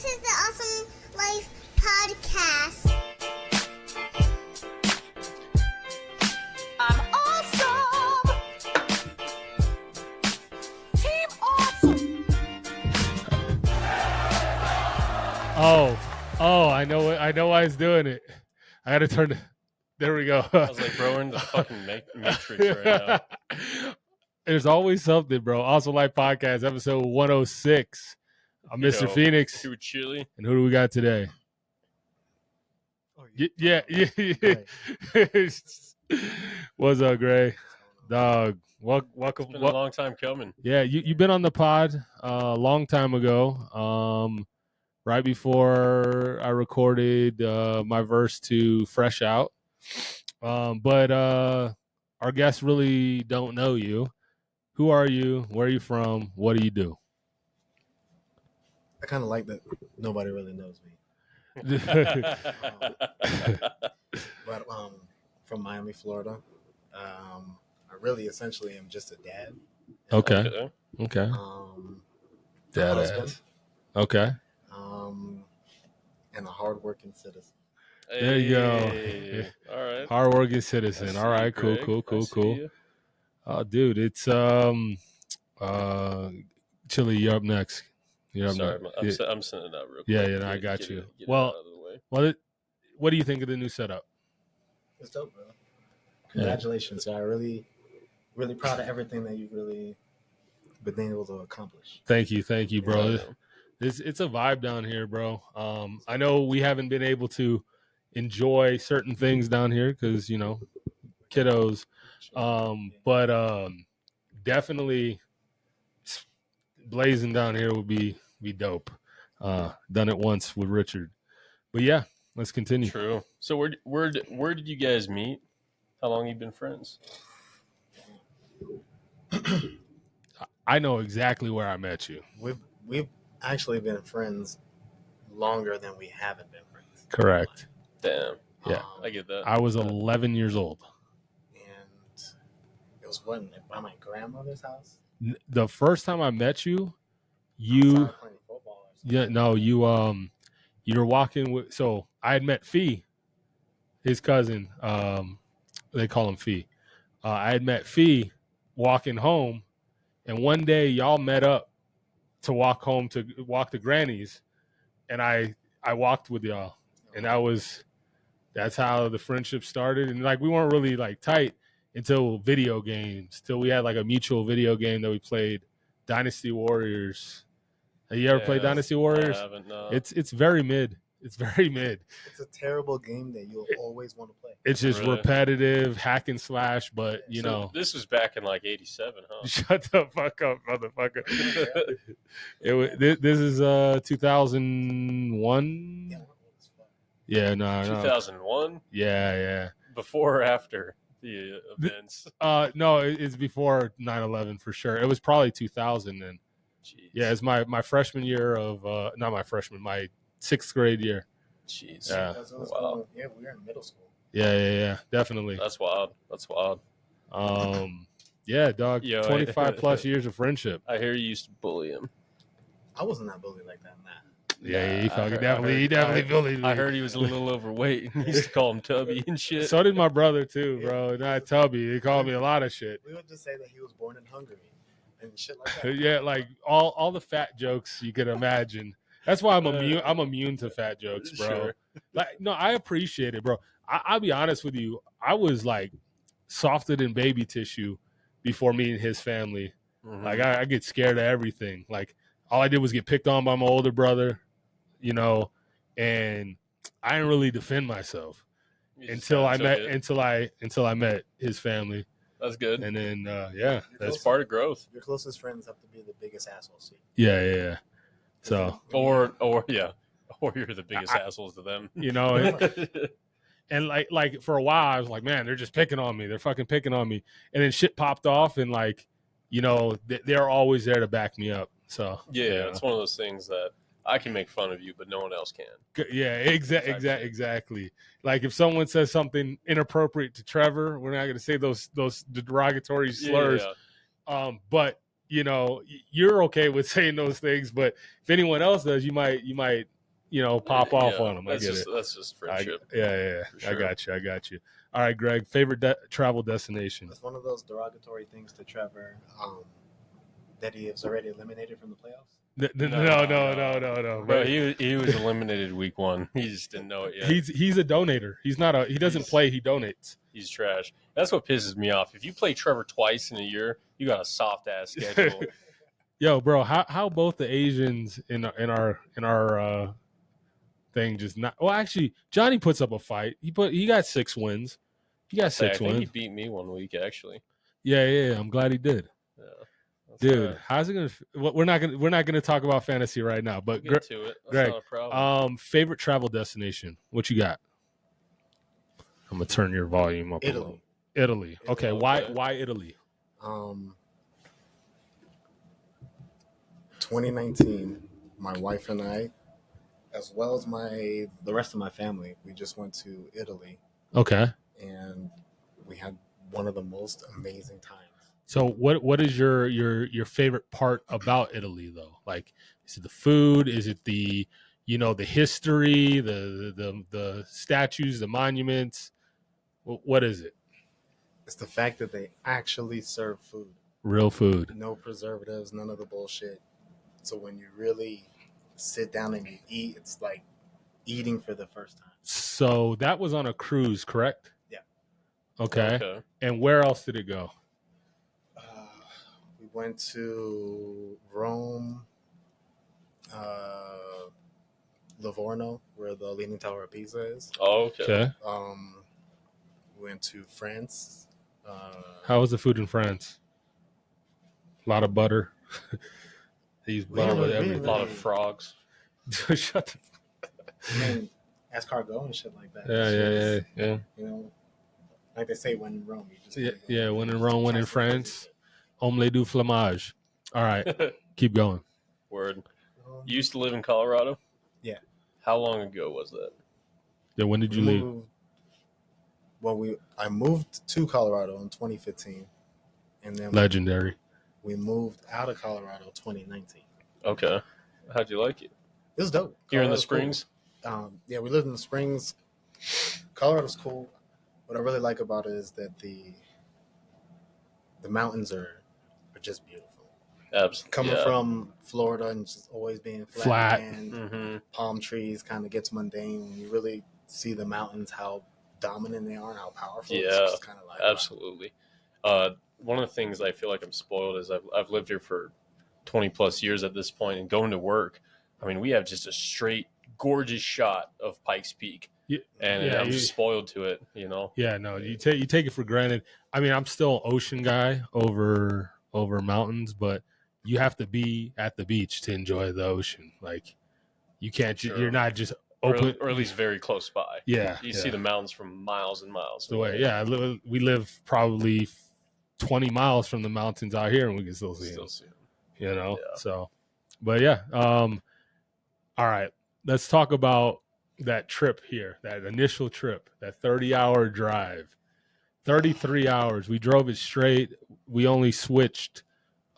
This is the Awesome Life Podcast. I'm awesome! Team Awesome! Oh, I know why he's doing it. I gotta turn there we go. I was like, bro, we're in the fucking Matrix right now. There's always something, bro. Awesome Life Podcast, episode 106. I'm Mr. Yo, Phoenix. Too chilly. And who do we got today? Yeah. What's up, Gray? Dog. Welcome. It's been a long time coming. Yeah, you've been on the pod a long time ago. Right before I recorded my verse to Fresh Out. But our guests really don't know you. Who are you? Where are you from? What do you do? I kind of like that nobody really knows me. But from Miami, Florida. I really essentially am just a dad. Okay. A Dad husband. ass. Okay. And a hardworking citizen. There you go. Hey, all right. Hardworking citizen. All right. Cool. You. Oh, dude, it's Chili. You're up next. Sorry, next. I'm sending it out real quick. Yeah, I got you. Get Well, it out of the way. what do you think of the new setup? It's dope, bro. Congratulations. So I'm really, really proud of everything that you've really been able to accomplish. Thank you, bro. Yeah. It's a vibe down here, bro. I know we haven't been able to enjoy certain things down here because kiddos. But definitely blazing down here would be dope. Done it once with Richard, but yeah, let's continue. True. So where did you guys meet? How long you been friends? I know exactly where I met you. We've actually been friends longer than we haven't been friends. Correct. Damn. Yeah. I get that. I was 11 years old. And it was by my grandmother's house. The first time I met you, Outside playing football or something. you were walking with. So I had met Fee, his cousin. They call him Fee. I had met Fee walking home, and one day y'all met up to walk home to walk to Granny's, and I walked with y'all, and that's how the friendship started. And like we weren't really like tight until video games, till we had like a mutual video game that we played, Dynasty Warriors. Have you ever played Dynasty Warriors? I haven't. No. It's very mid. It's very mid. It's a terrible game that you'll always want to play. It's just Really? repetitive hack and slash, but This was back in like '87, huh? Shut the fuck up, motherfucker. This is 2001. Yeah, no. 2001. Yeah. Before or after the events? No, it's before 9/11 for sure. It was probably 2000 then. Jeez. Yeah, it's my freshman year of not my freshman, my 6th grade year. Jeez. Yeah. Wow. Yeah, we were in middle school. Yeah, definitely. That's wild. Yeah, dog. Yo, 25 plus years of friendship. I hear you used to bully him. I wasn't that bullied like that, Matt. Yeah, he I definitely bullied me. I heard he was a little overweight. He used to call him Tubby and shit. So did my brother too, bro. Not Tubby. He called me a lot of shit. We would just say that he was born in Hungary and shit like that. Yeah, like all the fat jokes you could imagine. That's why I'm immune to fat jokes, bro. Sure. Like, no, I appreciate it, bro. I'll be honest with you. I was like softer than baby tissue before meeting his family. Mhm. Like I get scared of everything. Like all I did was get picked on by my older brother, and I didn't really defend myself You just until I kinda met took it. until I met his family, That's good. and then That's part of growth. Your closest friends have to be the biggest assholes to you. yeah. So Or you're the biggest assholes to them. and like for a while I was like, man, they're just picking on me. They're fucking picking on me, and then shit popped off, and like they're always there to back me up. So Yeah, it's one of those things that I can make fun of you, but no one else can. Yeah, exactly. Like if someone says something inappropriate to Trevor, we're not going to say those derogatory slurs. Yeah. But you know, you're okay with saying those things, but if anyone else does, you might, pop off on them. I get it. That's just friendship. Yeah. For sure. I got you. All right, Greg, favorite travel destination? It's one of those derogatory things to Trevor that he is already eliminated from the playoffs. No. Bro, he was eliminated week 1. He just didn't know it yet. He's a donator. He doesn't play. He donates. He's trash. That's what pisses me off. If you play Trevor twice in a year, you got a soft ass schedule. Yo, bro, how both the Asians in our thing just not. Well, actually, Johnny puts up a fight. He got 6 wins. He got 6 I think wins. he beat me one week actually. Yeah. I'm glad he did. Yeah. Dude, how's it gonna? We're not gonna talk about fantasy right now, but We'll get to it. That's Greg, not a problem. favorite travel destination? What you got? I'm gonna turn your volume up. Italy. Italy. Okay. Italy. Why Italy? 2019, my wife and I, as well as the rest of my family, we just went to Italy, Okay. and we had one of the most amazing times. So what is your favorite part about Italy though? Like, is it the food? Is it the the history, the statues, the monuments? What is it? It's the fact that they actually serve food. Real food. No preservatives, none of the bullshit. So when you really sit down and you eat, it's like eating for the first time. So that was on a cruise, correct? Yeah. Okay. And where else did it go? We went to Rome, Livorno, where the Leaning Tower of Pisa is. Oh, okay. Okay. We went to France. How was the food in France? A lot of butter. They use butter with everything. A lot of frogs. Shut the I mean, escargot and shit like that. Yeah. You know, like they say, when in Rome, you just When in Rome, when in France, omelette du fromage. All right, keep going. Word. You used to live in Colorado? Yeah. How long ago was that? Yeah, when did you leave? I moved to Colorado in 2015, and then Legendary. we moved out of Colorado 2019. Okay. How'd you like it? It was dope. Here in the Colorado's Springs? cool. Yeah, we lived in the Springs. Colorado's cool. What I really like about it is that the mountains are just beautiful. Absolutely. Coming from Florida and just always being flat. And Mm-hmm. palm trees kind of gets mundane when you really see the mountains, how dominant they are and how powerful. Yeah, it's just kind of like absolutely. One of the things I feel like I'm spoiled is I've lived here for 20 plus years at this point, and going to work, I mean, we have just a straight gorgeous shot of Pikes Peak, and I'm just spoiled to it, you know. Yeah, no, you take it for granted. I mean, I'm still an ocean guy over mountains, but you have to be at the beach to enjoy the ocean. Like, you can't. Sure. You're not just open, or at least very close by. Yeah, you see the mountains from miles and miles the way. Yeah, we live probably 20 miles from the mountains out here, and we can still see them. You know, so, but yeah. All right, let's talk about that trip here, that initial trip, that 30-hour drive, 33 hours. We drove it straight. We only switched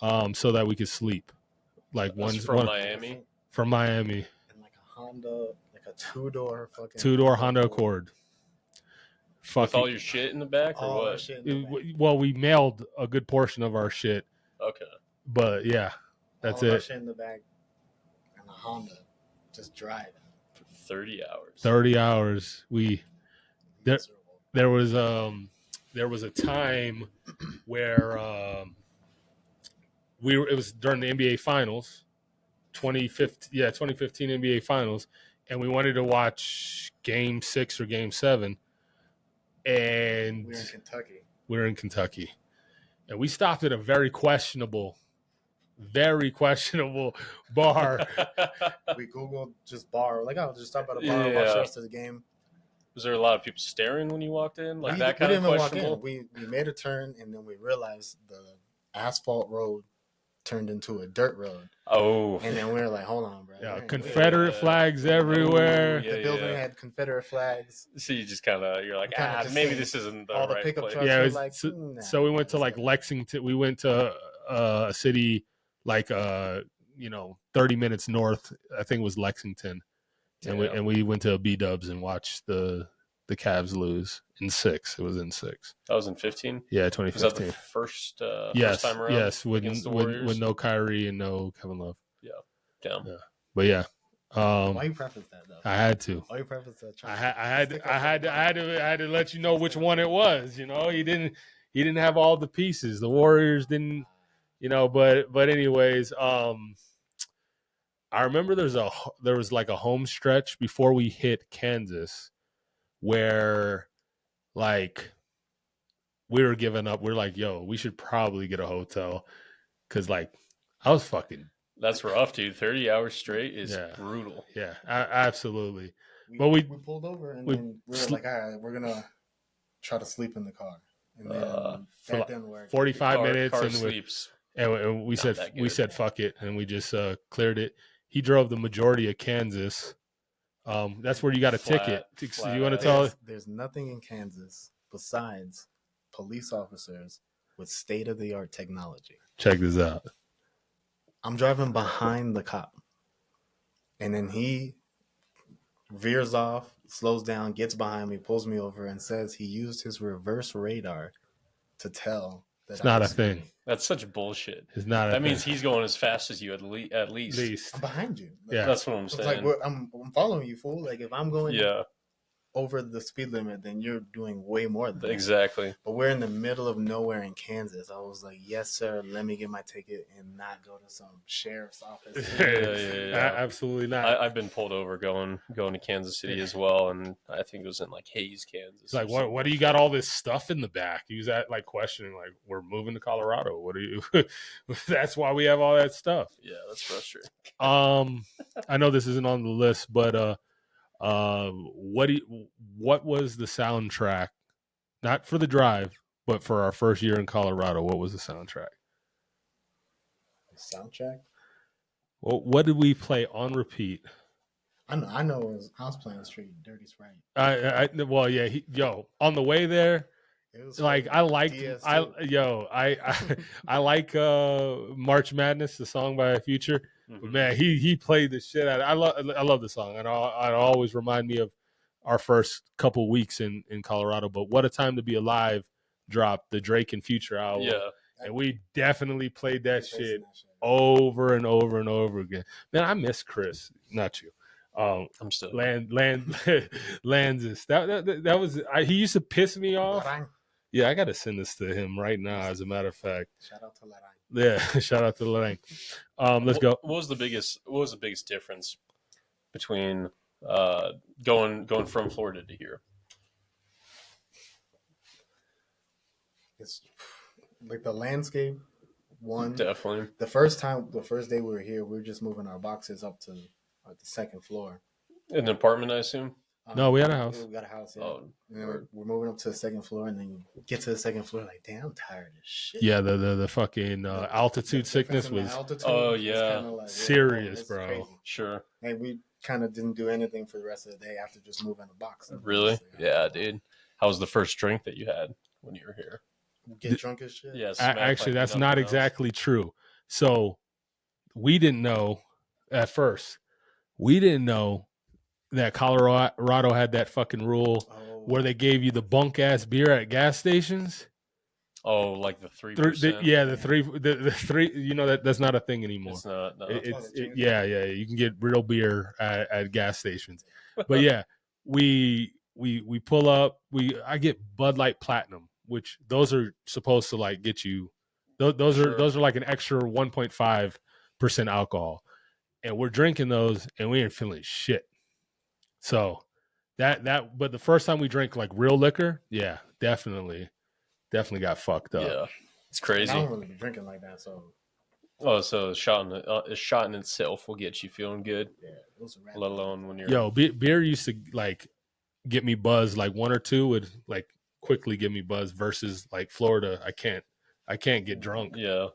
so that we could sleep. Like from Miami. From Miami. And like a Honda, like a two-door Honda Accord. With all your shit in the back, or what? Well, we mailed a good portion of our shit. Okay. But yeah, that's all it. Our shit in the back and a Honda, just driving for 30 hours. 30 hours. There was a time where it was during the NBA Finals, 2015 NBA Finals, and we wanted to watch Game 6 or Game 7, and we're in Kentucky, and we stopped at a very questionable bar. We Googled just bar, like, I'll just stop at a bar and watch the rest of the game. Was there a lot of people staring when you walked in? Like, that we kind of didn't questionable? walk in. We made a turn, and then we realized the asphalt road turned into a dirt road. Oh. And then we were like, hold on, bro. Yeah, Confederate flags everywhere. The building had Confederate flags. So you just you're like, maybe this isn't the all the right pickup place. trucks. Yeah, were like, so we went to like Lexington. We went to a city like 30 minutes north. I think it was Lexington, and we went to a B-Dubs and watched the Cavs lose in 6. It was in 6. That was in 15. Yeah, Was that 2015. the first Yes, time around? yes, with against the Warriors? no Kyrie and no Kevin Love. Damn. Yeah. But yeah, Why you preface that though? I had to. Why you preface that? I had to let you know which one it was. You know, he didn't have all the pieces. The Warriors didn't, but anyways, I remember there was like a home stretch before we hit Kansas where like we were giving up. We're like, yo, we should probably get a hotel because like I was fucking. That's rough, dude. 30 hours straight is Yeah. brutal. Yeah, absolutely. But we we- pulled over and we then we were like, all right, we're gonna try to sleep in the car, and then for that didn't work. 45 minutes Car and sleeps. and we Not said that we good. said fuck it and we just cleared it. He drove the majority of Kansas. That's where you got a ticket. Flat You want to out. tell? There's nothing in Kansas besides police officers with state-of-the-art technology. Check this out. I'm driving behind the cop, and then he veers off, slows down, gets behind me, pulls me over, and says he used his reverse radar to tell that It's not I a was thing. speeding. That's such bullshit. It's not. That means he's going as fast as you at at least. least. I'm behind you. Yeah. That's what I'm It's saying. like I'm following you, fool. Like if I'm going Yeah, over the speed limit, then you're doing way more than that. exactly. But we're in the middle of nowhere in Kansas. I was like, yes, sir, let me get my ticket and not go to some sheriff's office. Yeah. Absolutely not. I've been pulled over going to Kansas City as well, and I think it was in like Hayes, Kansas. It's like, or what do you got all this stuff in the back? He was at like questioning, like, we're moving to Colorado. What do you? That's why we have all that stuff. something. Yeah, that's frustrating. I know this isn't on the list, but what was the soundtrack? Not for the drive, but for our first year in Colorado. What was the soundtrack? Soundtrack? What did we play on repeat? I know. It was House Playing Street, Dirty Sprite. Well, yeah, on the way there. It was Like fucking I liked DS2. I like March Madness, the song by Future. But Mhm. man, he played the shit out of it. I love the song, and it always remind me of our first couple weeks in Colorado. But What a Time to Be Alive dropped the Drake and Future album, Yeah, and we definitely played that Facing shit that shit. over and over and over again. Man, I miss Chris, not you. I'm still. Lanzis. That was he used to piss me off. Larang. Yeah, I got to send this to him right now. As a matter of fact, Shout out to Larang. yeah. Shout out to Lorraine. Let's go. What was the biggest difference between going from Florida to here? It's like the landscape. One, Definitely. the first day we were here, we were just moving our boxes up to the second floor. An apartment, I assume. No, we had a house. We got a house. Yeah. Oh, And then we're moving up to the second floor, and then you get to the second floor, like, damn, I'm tired as shit. Yeah, the fucking altitude The sickness difference in the was altitude Oh, is yeah. kinda like, serious, this is bro. crazy. sure. And we kind of didn't do anything for the rest of the day after just moving the box. Really? Just, Yeah, dude. How was the first drink that you had when you were here? Get drunk as shit. Yeah, actually that's nothing not else. exactly true. So we didn't know at first. We didn't know that Colorado had that fucking rule Oh, where they gave you the bunk ass beer at gas stations. Oh, like the 3%. The three. You know that's not a thing anymore. It's not. No. Yeah. You can get real beer at gas stations. But yeah, we pull up. I get Bud Light Platinum, which those are supposed to like get you. Those Sure. are like an extra 1.5% alcohol, and we're drinking those, and we ain't feeling shit. So but the first time we drank like real liquor, yeah, definitely got fucked up. Yeah, it's I crazy. don't really be drinking like that, so Oh, so a shot in itself will get you feeling good, yeah, those are rad. let alone when you're. Yo, beer used to like get me buzzed. Like one or two would like quickly give me buzz. Versus like Florida, I can't get drunk. Yeah.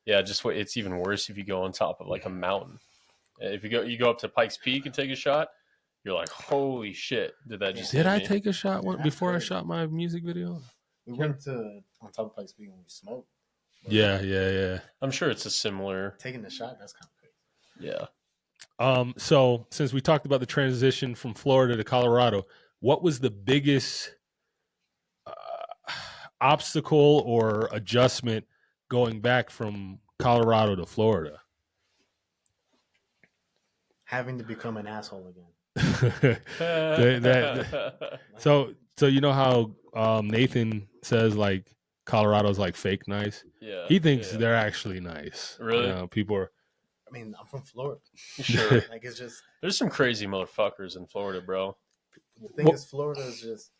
Just wait. It's even worse if you go on top of like a mountain. If you go up to Pikes Peak and take a shot, you're like, holy shit! Did that just? Did hit I me? take a shot Yeah, before I crazy. shot my music video? We went to on top of Pikes Peak and we smoked. Yeah. I'm sure it's a similar. Taking the shot, that's kind of crazy. Yeah. So since we talked about the transition from Florida to Colorado, what was the biggest obstacle or adjustment going back from Colorado to Florida? Having to become an asshole again. So you know how Nathan says like Colorado's like fake nice. Yeah. He thinks yeah. they're actually nice. Really? You know, people are. I mean, I'm from Florida. Sure. Like, it's just, There's some crazy motherfuckers in Florida, bro. the thing is, Florida is just,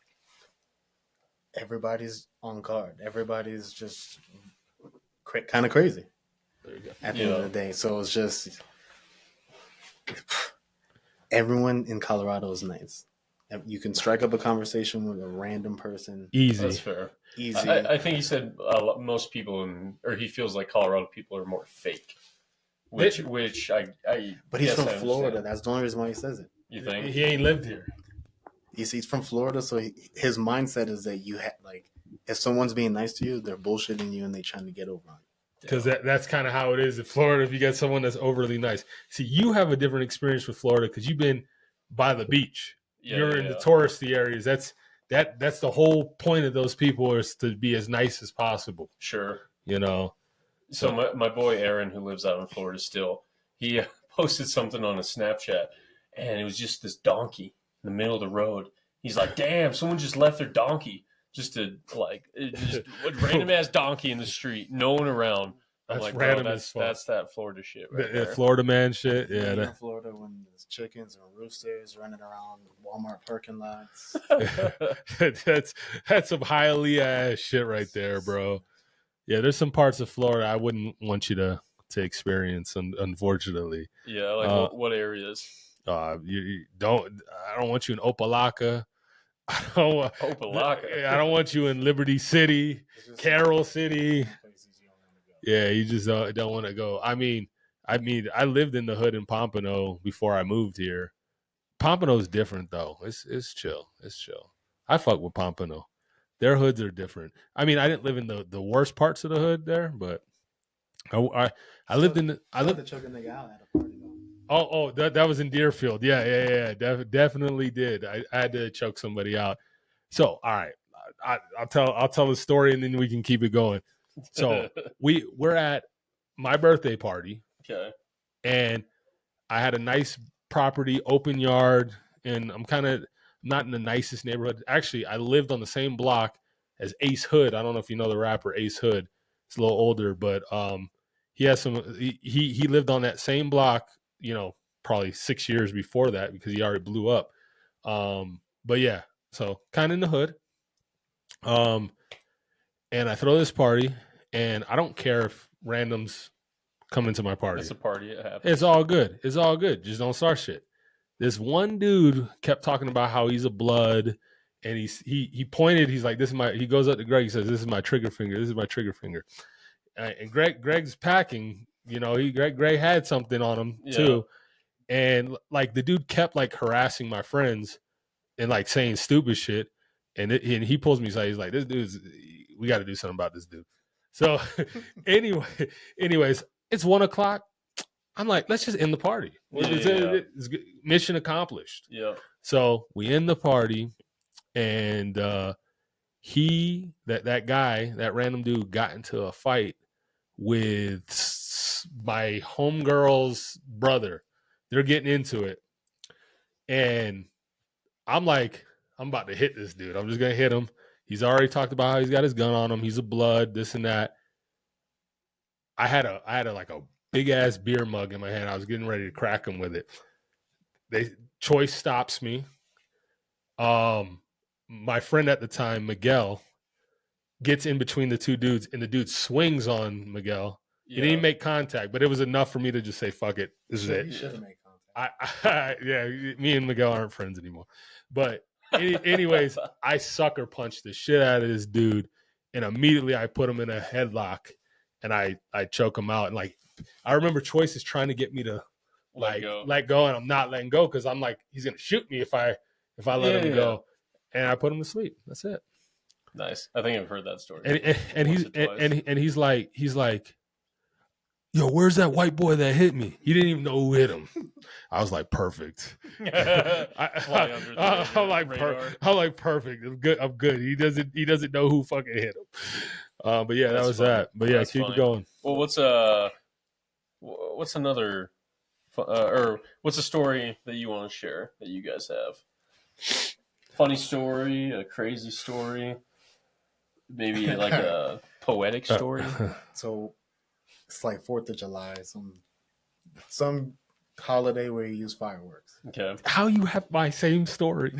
everybody's on guard. Everybody's just kind of crazy There you go. at the end of the day. So it's just, everyone in Colorado is nice. You can strike up a conversation with a random person. Easy. That's fair. Easy. I think he said most people or he feels like Colorado people are more fake. Which I But he's guess from I Florida. understand. That's the only reason why he says it. You think? He ain't lived here. He's from Florida, so his mindset is that you like, if someone's being nice to you, they're bullshitting you and they're trying to get over on you. Because that's kind of how it is in Florida. If you get someone that's overly nice, see, you have a different experience with Florida because you've been by the beach. Yeah, You're in the touristy areas. That's the whole point of those people is to be as nice as possible. Sure. You know. So my boy Aaron, who lives out in Florida still, he posted something on a Snapchat, and it was just this donkey in the middle of the road. He's like, "Damn, someone just left their donkey just to just a random ass donkey in the street, no one around." I'm That's like, random bro, as fuck. that's that Florida shit right The there. Florida man shit. Yeah. In Florida, when there's chickens or roosters running around Walmart parking lots. that's some highly ass shit right there, bro. Yeah, there's some parts of Florida I wouldn't want you to experience, unfortunately. Yeah, like what areas? You don't. I don't want you in Opelika. Opelika. I don't want you in Liberty City, Carroll City. Yeah, you just don't want to go. I mean, I lived in the hood in Pompano before I moved here. Pompano's different though. It's chill. It's chill. I fuck with Pompano. Their hoods are different. I mean, I didn't live in the worst parts of the hood there, but I lived in I lived the choking nigga out at a party though. Oh, that was in Deerfield. Yeah. Definitely did. I had to choke somebody out. So, all right, I'll tell the story and then we can keep it going. So we're at my birthday party. Okay. And I had a nice property, open yard, and I'm kind of not in the nicest neighborhood. Actually, I lived on the same block as Ace Hood. I don't know if you know the rapper Ace Hood. He's a little older, but he has some. He lived on that same block. You know, probably 6 years before that because he already blew up. But yeah, so kind of in the hood. And I throw this party, and I don't care if randoms come into my party. It's a party. It happens. It's all good. It's all good. Just don't start shit. This one dude kept talking about how he's a blood, and he pointed. He's like, "This is my." He goes up to Greg. He says, "This is my trigger finger. This is my trigger finger." And Greg's packing. You know, Greg had something on him too, and like the dude kept like harassing my friends and like saying stupid shit, and he pulls me aside. He's like, "This dude's. We got to do something about this dude." So anyways, it's 1:00. I'm like, let's just end the party. It's mission accomplished. Yeah. So we end the party, and that guy, that random dude, got into a fight with my homegirl's brother. They're getting into it, and I'm like, I'm about to hit this dude. I'm just gonna hit him. He's already talked about how he's got his gun on him. He's a blood, this and that. I had like a big ass beer mug in my hand. I was getting ready to crack him with it. Choice stops me. My friend at the time, Miguel, gets in between the two dudes, and the dude swings on Miguel. Yeah. He didn't make contact, but it was enough for me to just say, "Fuck it, this is it." You should have made contact. Yeah, me and Miguel aren't friends anymore. But anyways, I sucker punched the shit out of this dude, and immediately I put him in a headlock, and I choke him out. And like, I remember Choice is trying to get me to let go, and I'm not letting go because I'm like, he's gonna shoot me if I let him go. And I put him to sleep. That's it. Nice. I think I've heard that story. And Once he's or twice. and he's like, yo, where's that white boy that hit me? He didn't even know who hit him. I was like, perfect. Fly under the I'm like, radar. I'm like, perfect. I'm good. I'm good. He doesn't know who fucking hit him. But yeah, that That's was funny. that. But yeah, That's keep funny. it going. Well, what's another, or what's a story that you want to share that you guys have? Funny story, a crazy story, maybe like a poetic story. So it's like 4th of July, some holiday where you use fireworks. Okay. How you have my same story?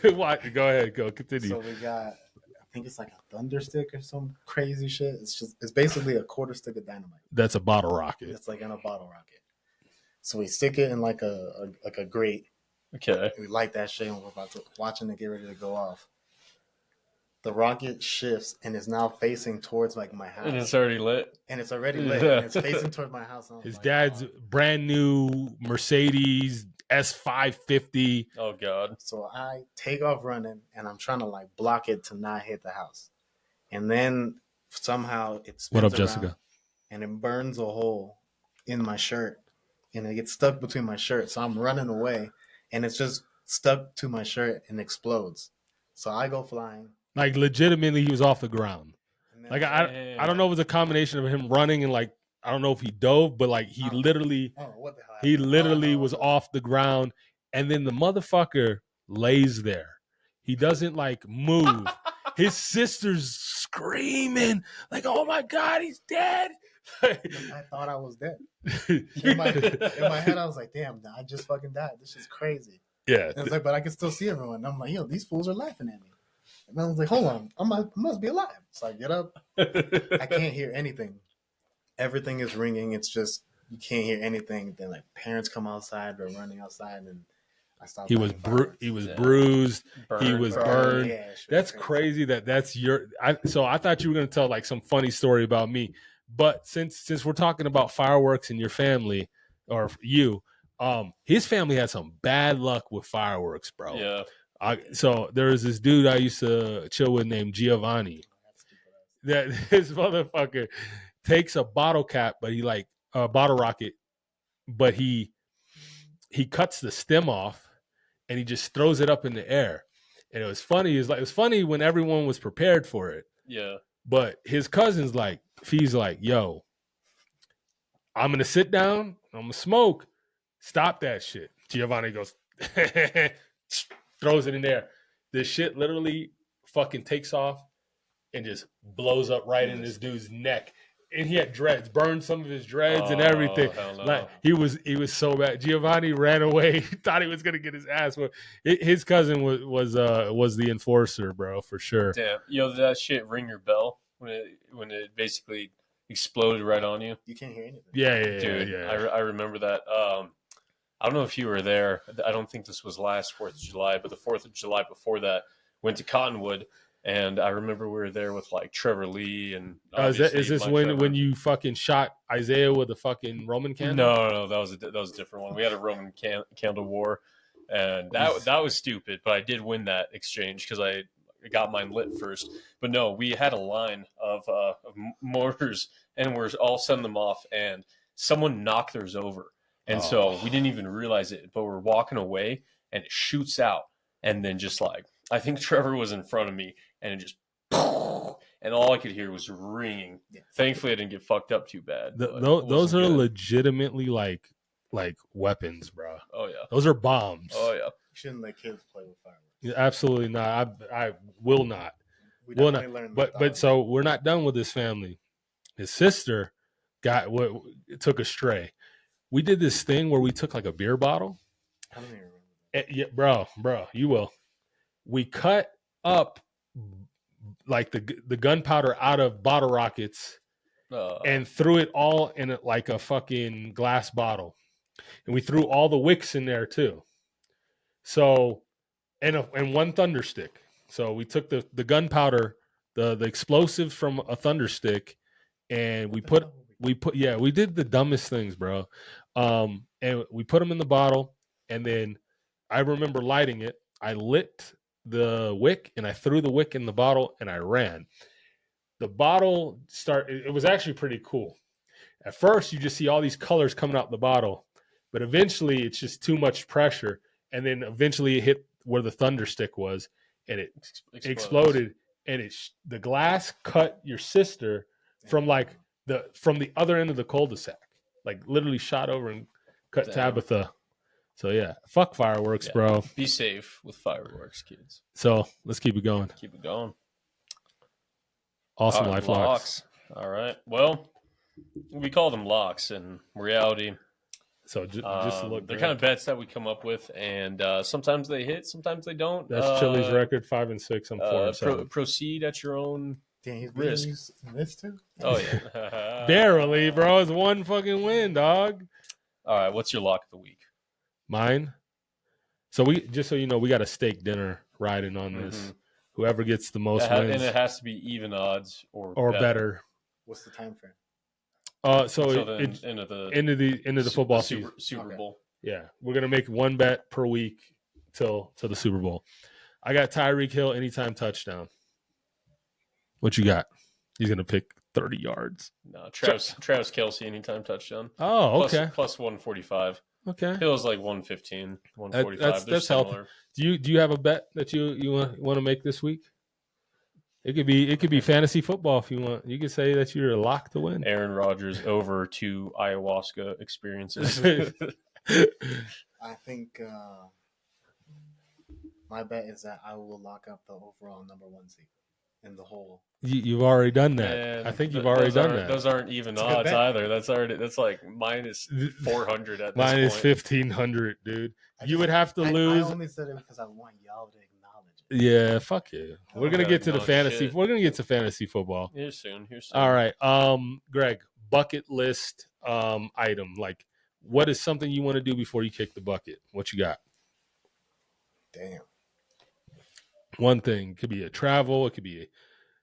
Why? Go ahead. Go continue. So we got, I think it's like a thunder stick or some crazy shit. It's basically a quarter stick of dynamite. That's a bottle rocket. It's like in a bottle rocket. So we stick it in like a grate. Okay. We light that shit and we're watching it get ready to go off. The rocket shifts and is now facing towards like my house. And it's already lit. And it's already lit. And it's facing towards my house. And I was His like, dad's "Oh." brand new Mercedes S550. Oh God. So I take off running and I'm trying to like block it to not hit the house. And then somehow it spins What up, around Jessica? and it burns a hole in my shirt. And it gets stuck between my shirt. So I'm running away and it's just stuck to my shirt and explodes. So I go flying. Like legitimately, he was off the ground. And then Like I don't know if it was a combination of him running and like I don't know if he dove, but like he literally oh, what the hell he happened? literally Oh, no. was off the ground, and then the motherfucker lays there. He doesn't like move. His sister's screaming like, "Oh my God, he's dead!" I thought I was dead. In my head, I was like, damn, I just fucking died. This is crazy. Yeah, And it's like, but I can still see everyone. And I'm like, yo, these fools are laughing at me. And I was like, hold on, I must be alive. So I get up. I can't hear anything. Everything is ringing. It's just, you can't hear anything. Then like parents come outside, they're running outside, and I stopped. he was Yeah. bruised. He was bro. burned. Yeah, sure, That's crazy that's your. So I thought you were gonna tell like some funny story about me, but since we're talking about fireworks in your family or you, his family had some bad luck with fireworks, bro. Yeah. So there was this dude I used to chill with named Giovanni. That this motherfucker takes a bottle cap, but he like a bottle rocket, but he cuts the stem off and he just throws it up in the air. And it was funny. It was funny when everyone was prepared for it. Yeah. But his cousin's like, he's like, yo, I'm gonna sit down, I'm gonna smoke. Stop that shit. Giovanni goes, throws it in there. This shit literally fucking takes off and just blows up right in this dude's neck. And he had dreads, burned some of his dreads and everything. Hell no. Like he was so bad. Giovanni ran away, thought he was gonna get his ass. But his cousin was the enforcer, bro, for sure. Damn. Yo, did that shit ring your bell when it basically exploded right on you? You can't hear anything. Yeah, Dude, yeah. I remember that. I don't know if you were there. I don't think this was last 4th of July, but the 4th of July before that, went to Cottonwood, and I remember we were there with like Trevor Lee and. Is this my when Trevor. you fucking shot Isaiah with a fucking Roman candle? No, that was a different one. We had a Roman candle war, and that was stupid. But I did win that exchange because I got mine lit first. But no, we had a line of mortars, and we're all sending them off, and someone knocked theirs over. And so we didn't even realize it, but we're walking away and it shoots out. And then just like, I think Trevor was in front of me and it just, and all I could hear was ringing. Yeah. Thankfully, I didn't get fucked up too bad. but it Those are wasn't good. legitimately like weapons, bro. Oh, yeah. Those are bombs. Oh, yeah. You shouldn't let kids play with fireworks. Absolutely not. I will not. We Well, definitely learned But so we're not done with this family. His sister took a stray. We did this thing where we took like a beer bottle. I don't even remember. Yeah, bro, you will. We cut up like the gunpowder out of bottle rockets and threw it all in like a fucking glass bottle, and we threw all the wicks in there too. So, and one thunder stick. So we took the gunpowder, the explosives from a thunder stick, and we did the dumbest things, bro. And we put them in the bottle, and then I remember lighting it. I lit the wick and I threw the wick in the bottle and I ran. The bottle it was actually pretty cool. At first, you just see all these colors coming out the bottle, but eventually it's just too much pressure. And then eventually it hit where the thunder stick was and it exploded. And the glass cut your sister from from the other end of the cul-de-sac, like literally shot over and cut Tabitha. So yeah, fuck fireworks, bro. Be safe with fireworks, kids. So let's keep it going. Keep it going. Awesome All right, life locks. All right. Well, we call them locks in reality. So just look. They're kind of bets that we come up with, and sometimes they hit, sometimes they don't. That's Chili's record, 5-6. I'm 4-7. Proceed at your own Damn, he's risk. This too? Oh yeah, Barely, bro. It's one fucking win, dog. All right, what's your lock of the week? Mine. So we just so you know, we got a steak dinner riding on this. Mm-hmm. Whoever gets the most wins, and it has to be even odds or better. What's the time frame? So it's into the football season. Super Bowl. Yeah, we're gonna make one bet per week till the Super Bowl. I got Tyreek Hill anytime touchdown. What you got? He's gonna pick 30 yards. No, Travis Kelce anytime touchdown. Oh, okay. Plus 145. Okay. Hill's like 115, 145. That's healthy. Do you have a bet that you want to make this week? It could be fantasy football if you want. You could say that you're locked to win. Aaron Rodgers over 2 ayahuasca experiences. I think my bet is that I will lock up the overall number 1 seed in the whole. You've already done that. And I think you've already done that. Those aren't even odds either. That's like minus 400 at this minus point. 1,500, dude. You would have to lose. I only said it because I want y'all to acknowledge it. Yeah, fuck you. We're gonna get to the fantasy. shit. We're gonna get to fantasy football. Here soon. All right. Greg, bucket list item. Like, what is something you want to do before you kick the bucket? What you got? Damn. One thing. It could be a travel. It could be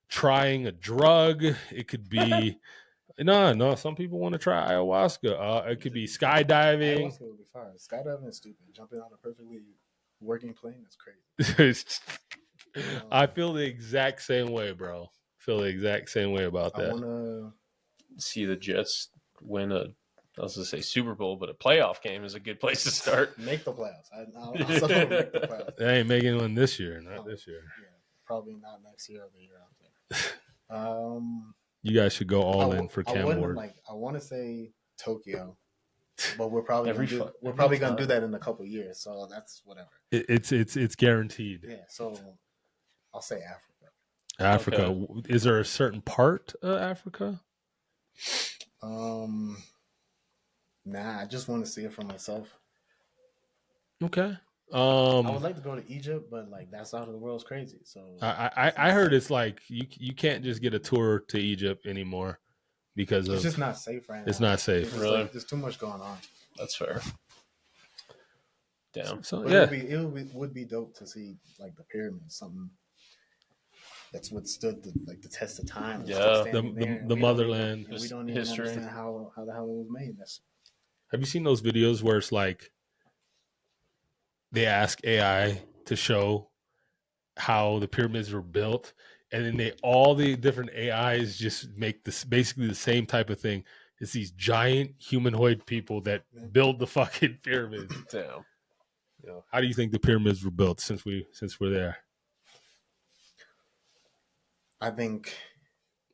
trying a drug. It could be no. Some people want to try ayahuasca. It could be skydiving. Ayahuasca would be fire. Skydiving is stupid. Jumping out of a perfectly working plane is crazy. I feel the exact same way, bro. Feel the exact same way about that. I want to See the Jets win I was going to say Super Bowl, but a playoff game is a good place to start. make the playoffs. I'll still make the playoffs. They ain't making one this year. Not this year. Yeah, probably not next year or the year after. You guys should go all in for Cam Ward. I want to say Tokyo, but we're probably Every gonna do that in a couple years. So that's whatever. It's guaranteed. Yeah. So I'll say Africa. Africa. Okay. Is there a certain part of Africa? Nah, I just want to see it for myself. Okay. I would like to go to Egypt, but like that side of the world's crazy. So I heard it's like you can't just get a tour to Egypt anymore because it's just not safe right now. It's not safe. It's Really? there's too much going on. That's fair. Damn. So But yeah, it would be dope to see like the pyramids, something that's what stood the test of time. It's Yeah. still standing there, and the we don't motherland. even- and we don't even History. understand how the hell it was made. have you seen those videos where it's like they ask AI to show how the pyramids were built, and then all the different AIs just make this basically the same type of thing. It's these giant humanoid people that build the fucking pyramids. Damn. You know, how do you think the pyramids were built since we're there? I think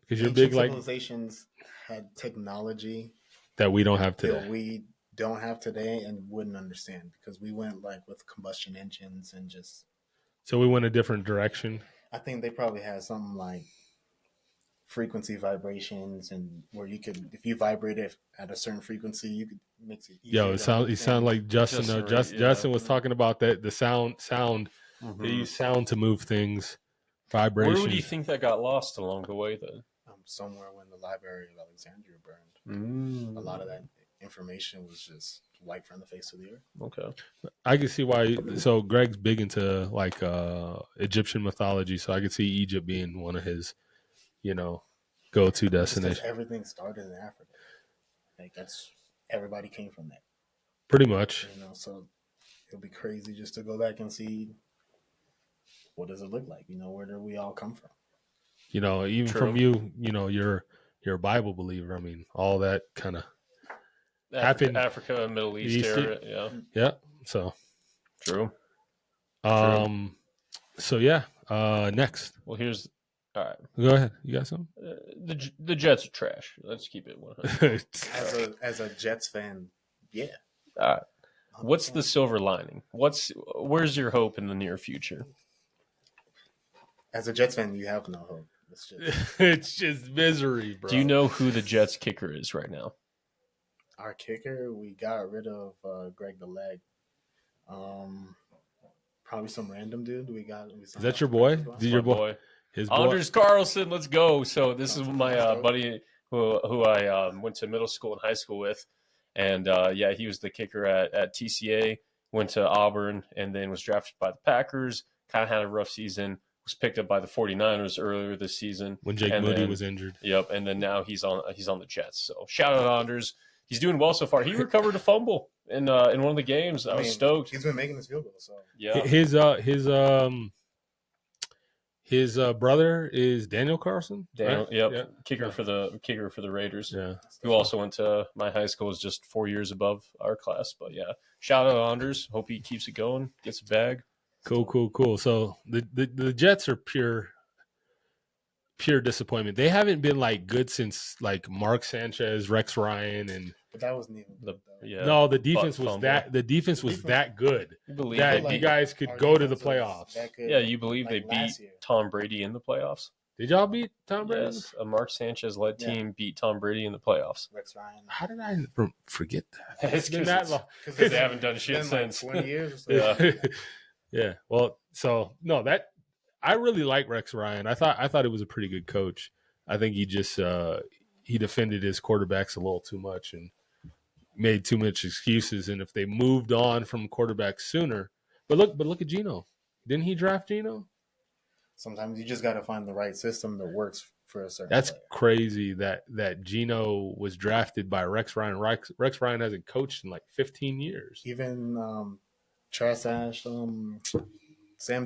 Because you're ancient big like civilizations had technology that we don't have that today. we don't have today and wouldn't understand because we went like with combustion engines and just. So we went a different direction. I think they probably had something like frequency vibrations and where you could, if you vibrate it at a certain frequency, you could mix it. Yo, you sound like Justin. Justin, Justin, yeah. Justin was talking about that. The sound. Mhm. They use sound to move things. Vibration. Where would you think that got lost along the way then? somewhere when the Library of Alexandria burned. A lot of that information was just wiped from the face of the earth. Okay. I can see why. So Greg's big into like Egyptian mythology, so I could see Egypt being one of his, go-to Just 'cause destinations. everything started in Africa. Like that's everybody came from that. Pretty much. So it'll be crazy just to go back and see what does it look like? Where do we all come from? Even True. from you, you're a Bible believer. I mean, all that kind of happened. Africa, Middle East East- area. Yeah, yeah. So, true. so yeah. Next, Well, here's all right. go ahead. You got something? The Jets are trash. Let's keep it 100. As a Jets fan, yeah. All right. What's the silver lining? Where's your hope in the near future? As a Jets fan, you have no hope. It's just It's just misery, bro. Do you know who the Jets kicker is right now? our kicker. We got rid of Greg the Leg. Probably some random dude. Is that your boy? Did your boy? His boy? Anders Carlson, let's go. So this is my buddy who I went to middle school and high school with, and he was the kicker at TCA. Went to Auburn and then was drafted by the Packers. Kind of had a rough season. Was picked up by the 49ers earlier this season When Jake and Moody then- was injured. Yep, and then now he's on the Jets. So shout out Anders. He's doing well so far. He recovered a fumble in one of the games. I was stoked. He's been making his field goal, so Yeah. His brother is Daniel Carlson. Daniel, right? yep, Yeah. kicker for the Raiders. Yeah. Who also went to my high school, is just 4 years above our class. But yeah, shout out Anders. Hope he keeps it going, gets a bag. Cool. So the Jets are pure disappointment. They haven't been like good since like Mark Sanchez, Rex Ryan, and but that wasn't even good, though. Yeah, no, the defense was fumble. that good You believe that they you beat, guys could Our go to the defense was playoffs. that good, yeah, you believe like they beat last year. Tom Brady in the playoffs? Did y'all beat Tom Brady? Yes, a Mark Sanchez led Yeah. team beat Tom Brady in the playoffs. Rex Ryan. How did I forget that? It's been 'cause that it's- long. Because they haven't done It's shit been like since. 20 years or so. Yeah. Yeah. Well, so no, that I really like Rex Ryan. I thought it was a pretty good coach. I think he just he defended his quarterbacks a little too much and made too much excuses. And if they moved on from quarterbacks sooner, but look at Geno. Didn't he draft Geno? Sometimes you just got to find the right system that works for a certain That's player. crazy that Geno was drafted by Rex Ryan. Rex Ryan hasn't coached in like 15 years. Even trash Sam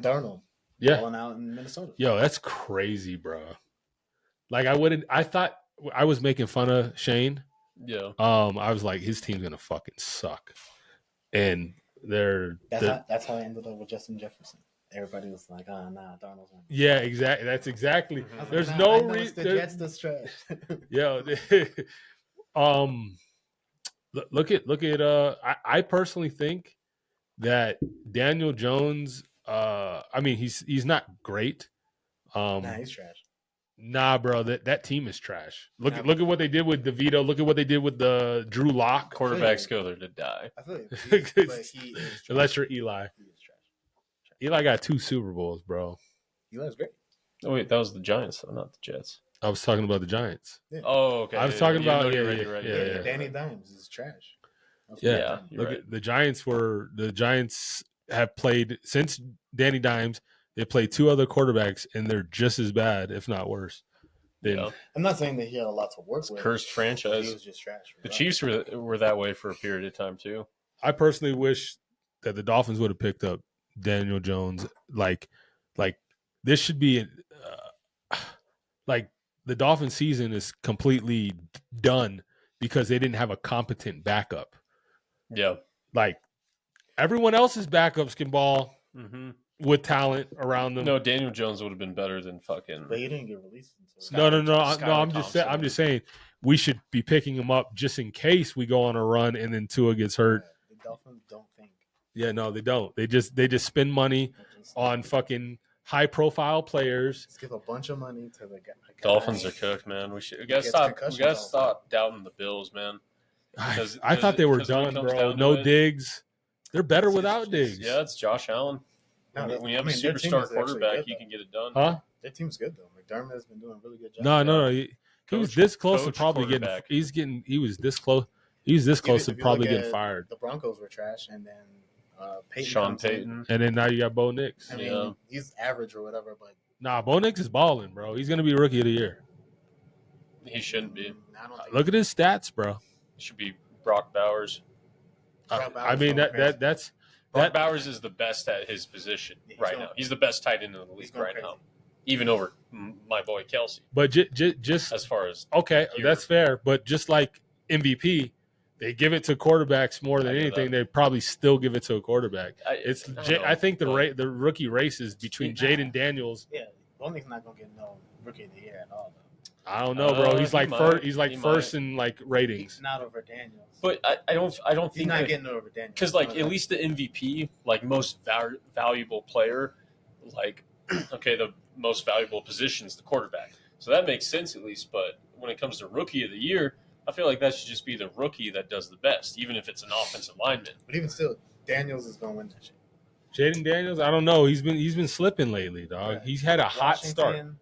Darnold Yeah. balling out in Minnesota. Yo, that's crazy, bro. Like I thought I was making fun of Shane. Yeah. I was like, his team's gonna fucking suck, and That's how I ended up with Justin Jefferson. Everybody was like, "Ah, nah, Darnold's one." yeah, exactly. That's exactly. Mhm. I was There's like, no I know it's reason. the Jets that's trash. Yo, look at. I personally think that Daniel Jones. I mean, he's not great. Nah, he's trash. Nah, bro, that team is trash. Look Nah, at what they did with DeVito. Look at what they did with the Drew Lock. Quarterbacks go there to die. I feel like he is trash. Unless you're Eli. He is trash. Eli got 2 Super Bowls, bro. Eli's great. Oh wait, that was the Giants, though, not the Jets. I was talking about the Giants. Oh, okay. I was talking about- no, you're yeah, right, yeah, you're right, yeah, you're yeah. right. Danny Dimes is trash. That's Yeah. what Yeah, I'm you're Look right. at the Giants have played since Danny Dimes. They played 2 other quarterbacks, and they're just as bad, if not worse. Than, Yeah. I'm not saying that he had a lot to work with. Cursed He franchise. was just trash. The Chiefs were that way for a period of time too. I personally wish that the Dolphins would have picked up Daniel Jones. Like this should be like the Dolphin season is completely done because they didn't have a competent backup. Yeah. Like everyone else's backups can ball Mm-hmm. with talent around them. No, Daniel Jones would have been better than fucking. But he didn't get released until No. Skylar I'm just Thompson. I'm just saying we should be picking him up just in case we go on a run and then Tua gets hurt. The Dolphins don't think. Yeah, no, they don't. They just spend money They just- on fucking high profile players. Just give a bunch of money to the guy. Dolphins are cooked, man. We gotta Gets stop. We concussions gotta all the stop doubting the Bills, man. Because- I thought they were because when it done, comes bro. down No to it- Diggs. They're better It's- without it's- Diggs. Yeah, it's Josh Allen. No, When you have I mean, a their team superstar is actually quarterback, good, you though. can get it done. Huh? Their team's good though. McDermott has been doing a really good job. No. He was Coach- this close to coach, probably getting. quarterback. He was this close. He's this close to If you probably look getting at fired. The Broncos were trash, and then Peyton Sean comes in. Payton. And then now you got Bo Nix. I mean, Yeah. he's average or whatever, but Nah, Bo Nix is balling, bro. He's gonna be rookie of the year. He shouldn't be. I don't think Look at his stats, bro. He should be Brock Bowers. Brock I Bowers mean going crazy. Brock Bowers is the best at his position Yeah, he's right going- now. He's the best tight end in the He's league going right crazy. now, even over my boy Kelsey. But just As far as okay, Here. that's fair. But just like MVP, they give it to quarterbacks more than I know anything. that. They probably still give it to a quarterback. I I don't think know, but the rookie race is between Nah. Jaden Daniels. Yeah, Bonnie's not gonna get no rookie of the year at all. Though. I don't know, bro. He's he like might. He's like He first might. in like He's ratings. not over Daniels. But I don't He's think not that, getting over Daniels because like at least the MVP, like most valuable player, like okay, the most valuable position is the quarterback. So that makes sense at least. But when it comes to rookie of the year, I feel like that should just be the rookie that does the best, even if it's an offensive lineman. But even still, Daniels is gonna win that shit. Jaden Daniels, I don't know. He's been slipping lately, dog. Right. He's had a hot start. Washington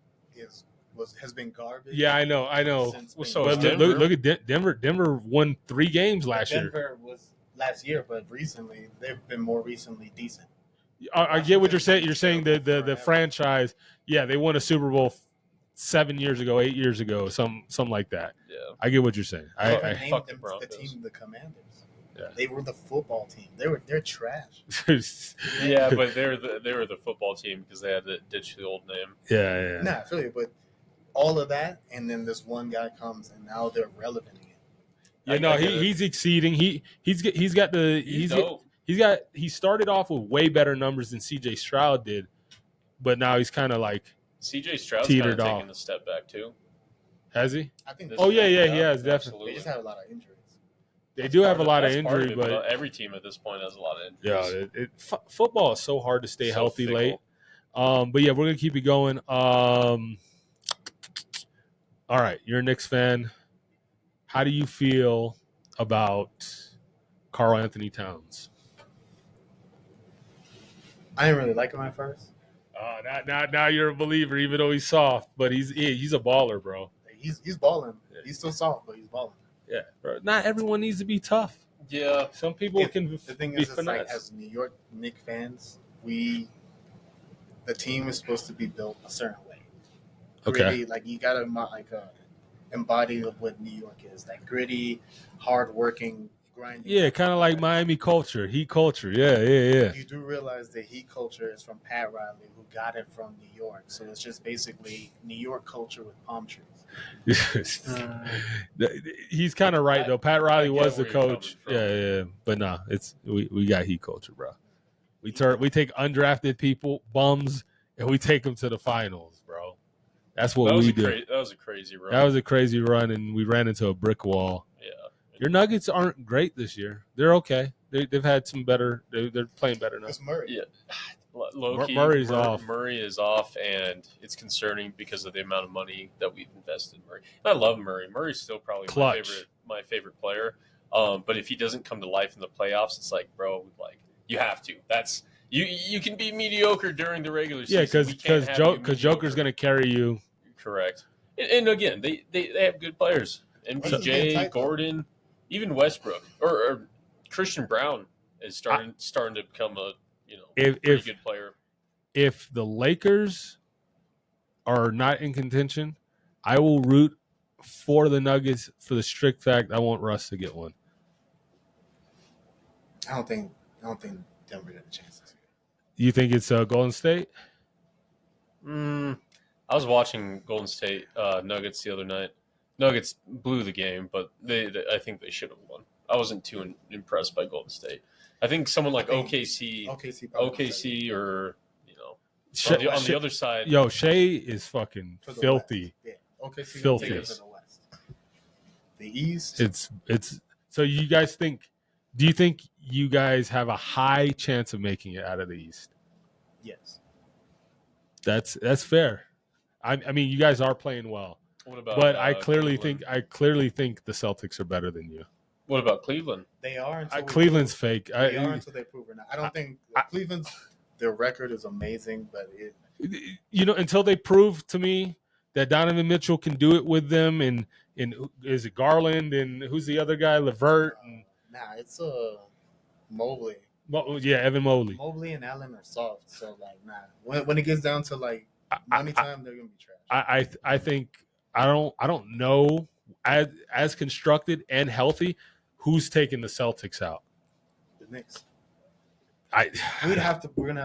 has been garbage. Yeah, I know. Since Well, being so But is garbage. look at Denver. Denver won 3 games last year. Denver was last year, but recently they've been more recently decent. I get what you're saying. You're saying the Forever. franchise. Yeah, they won a Super Bowl 7 years ago, 8 years ago, something like that. Yeah, I get what you're saying. I I named fuck the them the Broncos. team, the Commanders. Yeah. They were the football team. They're trash. yeah, but they were the football team because they had to ditch the old name. yeah. Nah, I feel you, but all of that, and then this one guy comes, and now they're relevant again. Yeah, I no, get it. he's exceeding. He's got the dope. he started off with way better numbers than CJ Stroud did, but now he's kind of like, CJ Stroud's kind Teetered of off. taking a step back too. has he? I think This Oh, year. yeah, he has, definitely. they absolutely. just have a lot of injuries. They That's do have a part lot of that's part injury, it, but every team at this point has a lot of yeah, injuries. football is so hard to stay So healthy fickle. late. But yeah, we're gonna keep it going. All right, you're a Knicks fan. How do you feel about Karl Anthony Towns? I didn't really like him at first. Now you're a believer, even though he's soft, but he's a baller, bro. He's balling. Yeah. He's still soft, but he's balling. Yeah, bro. Not everyone needs to be tough. Yeah, Some people can The thing be is, it's like finesse. as New York Knicks fans, the team is supposed to be built a certain way. Okay. Gritty, like you gotta embody of what New York is, like gritty, hardworking, grinding. Yeah, kind of like Miami culture, Heat culture. Yeah. You do realize the Heat culture is from Pat Riley, who got it from New York. So it's just basically New York culture with palm trees. He's kind of right though. Pat Riley I get was the where you're coming coach. from. Yeah. But nah, it's we got Heat culture, bro. We take undrafted people, bums, and we take them to the finals, bro. That's what we do. That was a crazy run. That was a crazy run, and we ran into a brick wall. yeah. Your Nuggets aren't great this year. They're okay. They've had some better. They're playing better now. It's Murray. Yeah. Low-key, Murray's off. Murray is off, and it's concerning because of the amount of money that we've invested in Murray. And I love Murray. Murray's still probably Clutch. my favorite player. But if he doesn't come to life in the playoffs, it's like, bro, like you have to. That's you can be mediocre during the regular season. Yeah, We can't have you because Joker's mediocre. gonna carry you. Correct. And again, they have good players. Westbrook's being MPJ, tight, though. Gordon, even Westbrook or Christian Brown is starting to become a If pretty good player. if the Lakers are not in contention, I will root for the Nuggets for the strict fact I want Russ to get one. I don't think Denver got a chance this year. You think it's Golden State? I was watching Golden State Nuggets the other night. Nuggets blew the game, but I think they should have won. I wasn't too impressed by Golden State. I think someone like OKC, OKC, or Shea- on the other side. Yo, Shea is fucking for the filthy. West. Yeah, OKC Filthy. Filthy. For the West. The East. It's so you guys think? Do you think you guys have a high chance of making it out of the East? Yes. That's fair. I mean, you guys are playing well, What about? but I clearly Cleveland? think the Celtics are better than you. What about Cleveland? They are. Until we Cleveland's prove- fake. They are until they prove it. Not. I don't think I- Cleveland's their record is amazing, but Until they prove to me that Donovan Mitchell can do it with them, and is it Garland and who's the other guy, Levert? And, it's Mobley. well, yeah, Evan Mobley. Mobley and Allen are soft, so when it gets down to money time, they're gonna be trash. I think I don't know as constructed and healthy who's taking the Celtics out. The Knicks. We're gonna have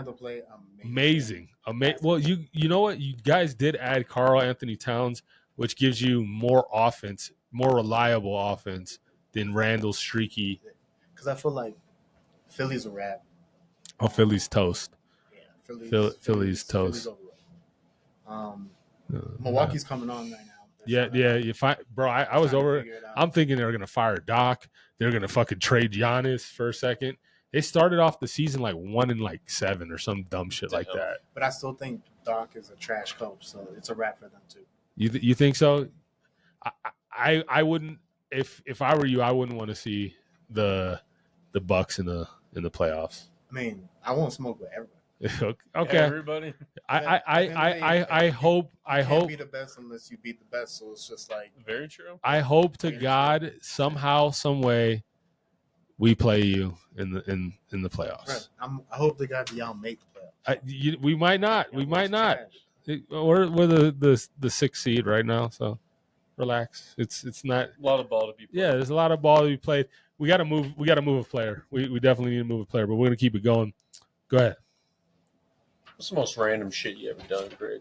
to play amazing. Well, you know what? You guys did add Karl Anthony Towns, which gives you more offense, more reliable offense than Randall's streaky. Because I feel like Philly's a wrap. Oh, Philly's toast. Yeah, Philly's toast. Philly's over. Milwaukee's coming on right now. Yeah. I was over. I'm thinking they're gonna fire Doc. They're gonna fucking trade Giannis for a second. They started off the season like 1-7 or some dumb shit like that. But I still think Doc is a trash coach, so it's a wrap for them too. You think so? I wouldn't. If I were you, I wouldn't want to see the Bucks in the playoffs. I mean, I won't smoke with everybody. Okay. Everybody. I hope. You can't be the best unless you beat the best. So it's just like Very true. I hope to God somehow, some way, we play you in the playoffs. right, I hope to God y'all make the playoffs. We might not. We Y'all might was not. trash. We're the sixth seed right now, so relax. It's not. A lot of ball to be played. Yeah, there's a lot of ball to be played. We got to move. We got to move a player. We definitely need to move a player, but we're gonna keep it going. Go ahead. What's the most random shit you ever done, Greg?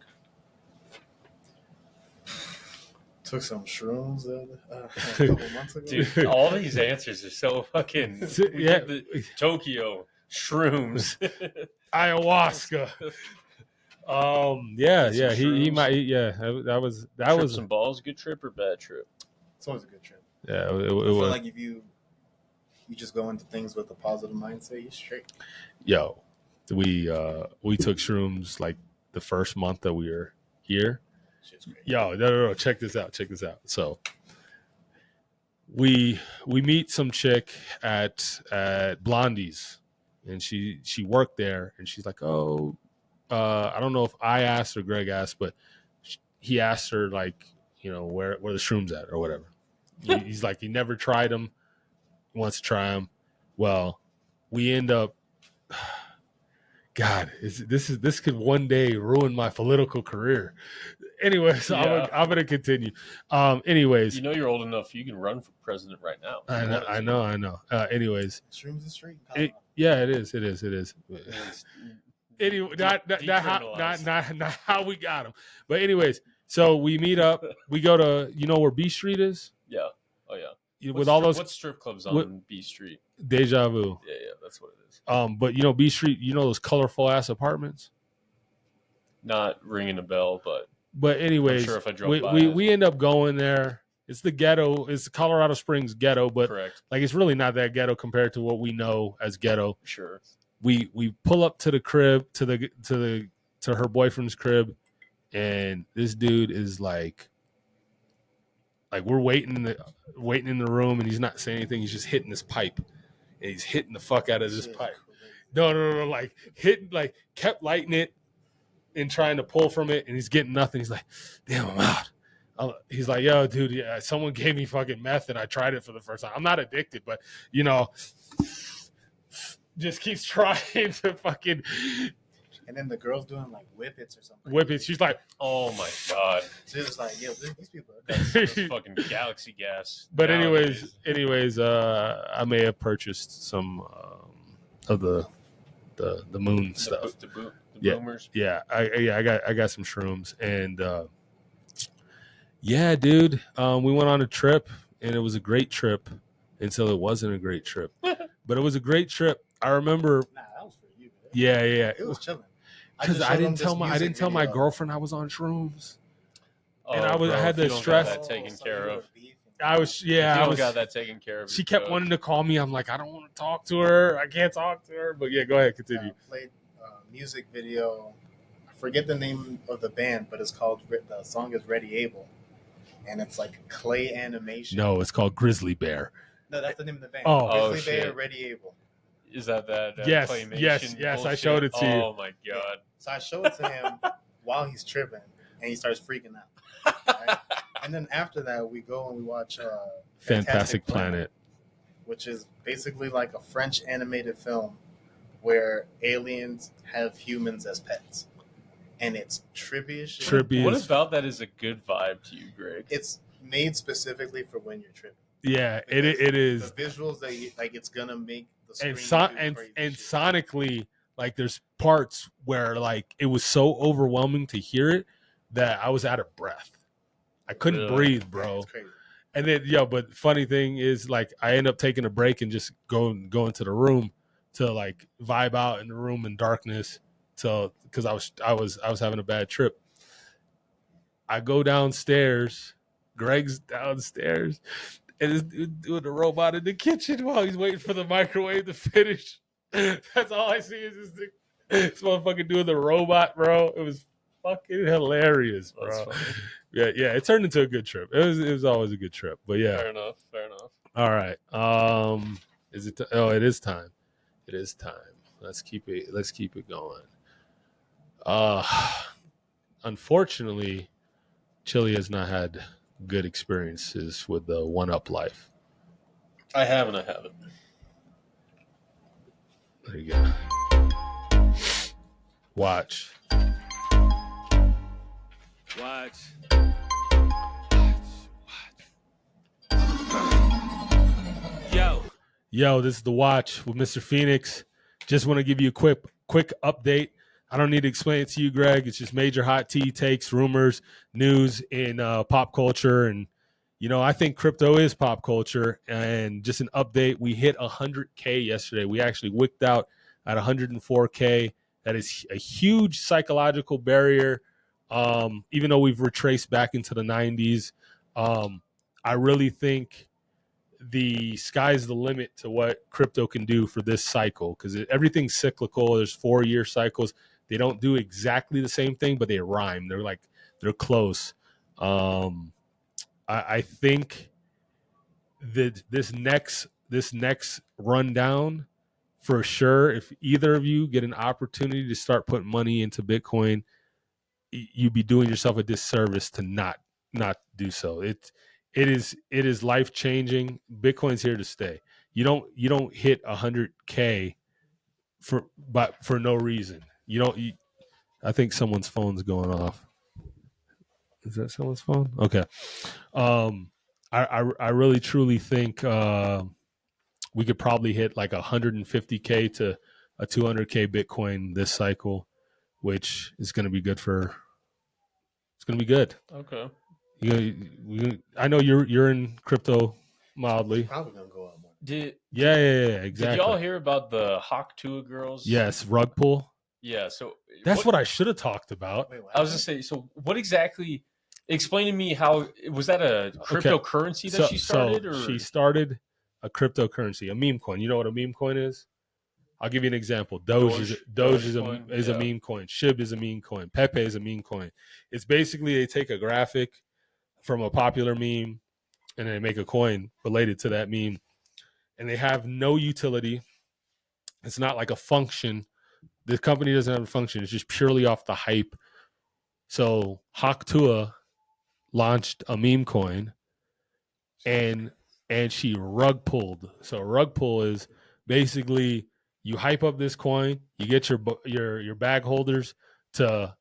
Took some shrooms a couple months ago. Dude, all these answers are so fucking. Yeah. Tokyo shrooms. Ayahuasca. Yeah. He Shrooms. might. Yeah, that was Trips and balls. Good trip or bad trip? It's always a good trip. Yeah, I it feel was. like if you just go into things with a positive mindset, you're straight. Yo, we took shrooms like the first month that we were here. Shit's great. Yo, no, check this out. So we meet some chick at Blondie's, and she worked there, and she's like, oh, I don't know if I asked or Greg asked, but he asked her like, you know, where the shrooms at or whatever. He's like, he never tried them, he wants to try them. Well, we end up. God, this could one day ruin my political career. Anyways, Yeah. I'm gonna continue. Anyways, You know you're old enough. You can run for president right now. I know. Anyways, Shrooms is straight. yeah, it is. It's Anyway, not decriminalized. how we got him. But anyways, so we meet up. We go to where B Street is. Yeah. Oh yeah. With all those What strip clubs on B Street? Deja Vu. Yeah, that's what it is. But B Street, those colorful ass apartments. Not ringing a bell, but But anyways, I'm sure if I drove by we end up going there. It's the ghetto. It's the Colorado Springs ghetto, but correct. like it's really not that ghetto compared to what we know as ghetto. Sure. We pull up to the crib to her boyfriend's crib, and this dude is like we're waiting in the room, and he's not saying anything. He's just hitting this pipe, and he's hitting the fuck out of this pipe. No, like hitting, like kept lighting it and trying to pull from it, and he's getting nothing. He's like, damn, I'm out. He's like, yo, dude, yeah, someone gave me fucking meth, and I tried it for the first time. I'm not addicted, but just keeps trying to fucking And then the girl's doing like whippets or something. whip it. She's like, Oh my god. So it's like, yo, these people are That's fucking galaxy gas. but nowadays. anyways, I may have purchased some of the moon stuff. The Yeah. boomers. Yeah, I got some shrooms, and yeah, dude, we went on a trip, and it was a great trip until it wasn't a great trip, but it was a great trip. I remember, Nah, that was for you. Man. yeah, It was chilling. because just I showed didn't them tell this music my video. girlfriend I was on shrooms. And Oh, I bro, had if the you don't got stress- that taken So care you were of. beefing. I was, If you yeah, I don't was. got that taken care of. She you're kept good. wanting to call me. I'm like, I don't want to talk to her. I can't talk to her. But yeah, go ahead, continue. Played a music video. I forget the name of the band, but it's called. The song is Ready Able, and it's like clay animation. No, it's called Grizzly Bear. No, that's the name of the band. Oh. Grizzly Bear, shit. Ready Able. Is that Yes, claymation yes, I bullshit? showed it to you. Oh my god. So I show it to him while he's tripping, and he starts freaking out. Right? And then after that, we go and we watch Fantastic Planet. which is basically like a French animated film where aliens have humans as pets, and it's trippy as shit. Trippy. What as- about that is a good vibe to you, Greg? It's made specifically for when you're tripping. Yeah, it is. The visuals that it's gonna make the and screen do and crazy shit. sonically, like there's parts where like it was so overwhelming to hear it that I was out of breath. I couldn't Really? breathe, Man, bro. it's crazy. And then but funny thing is like I end up taking a break and just go into the room to like vibe out in the room in darkness. So because I was having a bad trip. I go downstairs. Greg's downstairs, and is doing the robot in the kitchen while he's waiting for the microwave to finish. That's all I see is this motherfucker doing the robot, bro. It was fucking hilarious, bro. That's funny. Yeah, it turned into a good trip. It was always a good trip. But yeah. Fair enough. All right. Is it it is time. It is time. Let's keep it going. Unfortunately, Chili has not had good experiences with the 1UP life. I haven't. There you go. Watch. Yo, this is the Watch with Mr. Phoenix. Just want to give you a quick update. I don't need to explain it to you, Greg. It's just major hot tea takes, rumors, news in pop culture. And, I think crypto is pop culture. And just an update, we hit 100K yesterday. We actually wicked out at 104K. That is a huge psychological barrier. Even though we've retraced back into the 90s, I really think the sky's the limit to what crypto can do for this cycle because everything's cyclical. There's 4-year cycles. They don't do exactly the same thing, but they rhyme. They're close. I think that this next rundown for sure, if either of you get an opportunity to start putting money into Bitcoin, you'd be doing yourself a disservice to not do so. It is life changing. Bitcoin's here to stay. You don't hit 100K for no reason. I think someone's phone's going off. Is that someone's phone? Okay. I really truly think we could probably hit like 150K to a 200K Bitcoin this cycle, which is going to be good it's going to be good. Okay. I know you're in crypto mildly. Probably gonna go up more. Yeah, exactly. Did y'all hear about the Hawk Tua girls? Yes, rug pull. Yeah. So That's what I should have talked about. Wait, what I was gonna say. So what exactly? Explain to me how was that a cryptocurrency that she started? Or she started a cryptocurrency, a meme coin. You know what a meme coin is? I'll give you an example. Doge is Dogecoin, a meme coin. SHIB is a meme coin. Pepe is a meme coin. It's basically they take a graphic from a popular meme and they make a coin related to that meme. And they have no utility. It's not like a function. The company doesn't have a function. It's just purely off the hype. So Hawk Tua launched a meme coin and she rug pulled. So rug pull is basically you hype up this coin, you get your bag holders to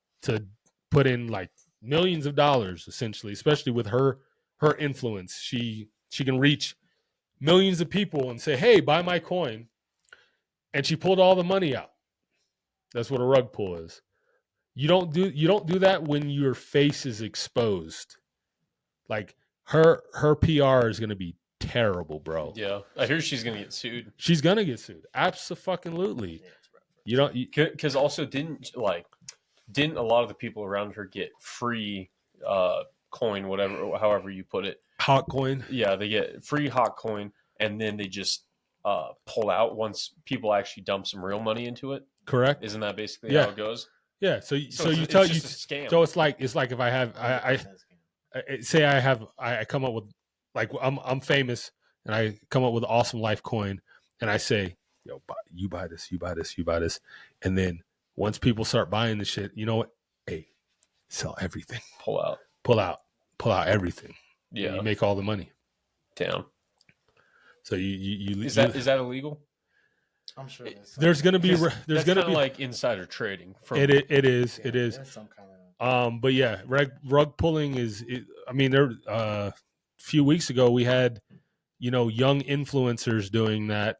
put in like millions of dollars essentially, especially with her influence. She can reach millions of people and say, "Hey, buy my coin." And she pulled all the money out. That's what a rug pull is. You don't do that when your face is exposed. Like her PR is going to be terrible, bro. yeah, I hear she's gonna get sued. She's going to get sued. Abso-fucking-lutely. You don't Because also didn't a lot of the people around her get free coin, however you put it? hot coin. Yeah, they get free hot coin, and then they just pull out once people actually dump some real money into it. Correct? Isn't that basically Yeah. how it goes? Yeah, so it's just a scam. So it's like if I have I say I come up with like I'm famous and I come up with Awesome Life coin and I say, "Yo, you buy this, and then once people start buying the shit, you know what? Hey, sell everything, pull out everything. Yeah, you make all the money. Damn. So you is that illegal? I'm sure there's gonna be that's gonna be like insider trading. It is. There's some kind of But yeah, rug pulling is. I mean, there a few weeks ago we had, young influencers doing that,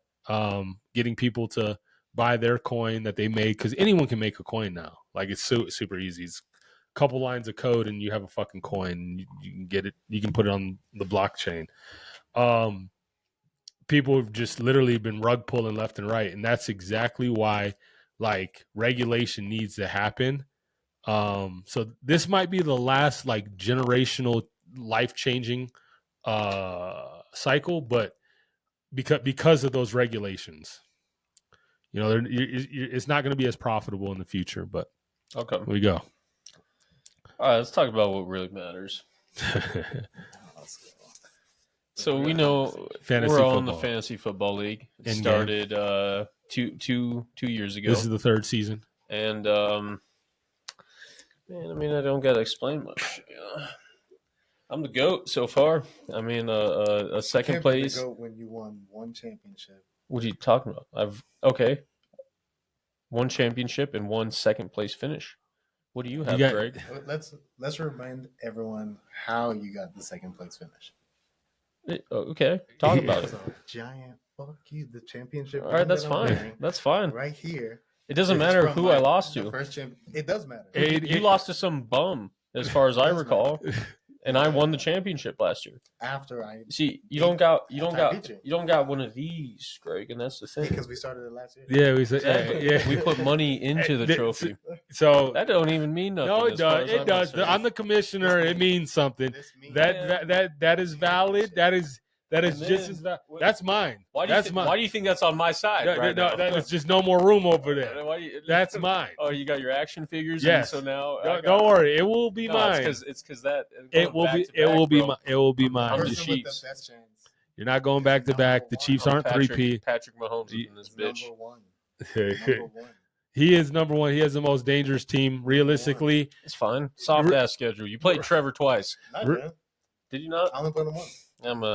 getting people to buy their coin that they made, because anyone can make a coin now. Like, it's super easy. It's a couple lines of code and you have a fucking coin. You can get it. You can put it on the blockchain. People have just literally been rug pulling left and right, and that's exactly why like regulation needs to happen. So this might be the last like generational life changing cycle, but because of those regulations, you know, it's not going to be as profitable in the future. But Okay. here we go. All right, let's talk about what really matters. Let's go. So we know Fantasy we're all in the football. fantasy football league. It In-game. started two years ago, This is the third season. and man, I mean, I don't gotta explain much. Yeah. I'm the GOAT so far. I mean, a second place. When you won one championship. What are you talking about? One championship and one second place finish. What do you have, got- Greg? Let's remind everyone how you got the second place finish. Okay, talk about it. So, giant fuck you, the championship. All right, ring that's that I'm fine. wearing That's fine. Right here. It doesn't is matter from who I lost the to. first it does matter. You lost to some bum, as far as I Doesn't recall, and I won the championship last year. After I See, you don't got beat you. you don't got one of these, Greg, and that's the thing. because we started it last year. Yeah, we said Exactly. yeah. We put money into the Th- trophy. So That don't even mean nothing. no, it as far does. as It I'm does. concerned. I'm the commissioner. It means something. This means That is valid. That is And just then- as valid. That's mine. Why do you That's mine. Why do you think that's on my side? No, right no, now? that is just no more room over there. Why do you- That's mine. Oh, you got your action figures. Yes. And so now Don't worry. It will be mine. It's because that It will be. It will be. It will be I'm mine. the person with Chiefs. the best chance. You're not going back to back. The Chiefs aren't three P. Patrick Mahomes is in this It's bitch. Number one. Number one. He is number one. He has the most dangerous team. Realistically, It's fine. Soft ass schedule. You played Trevor twice. Not Re- man. Did you not? I only played him once. I'm We're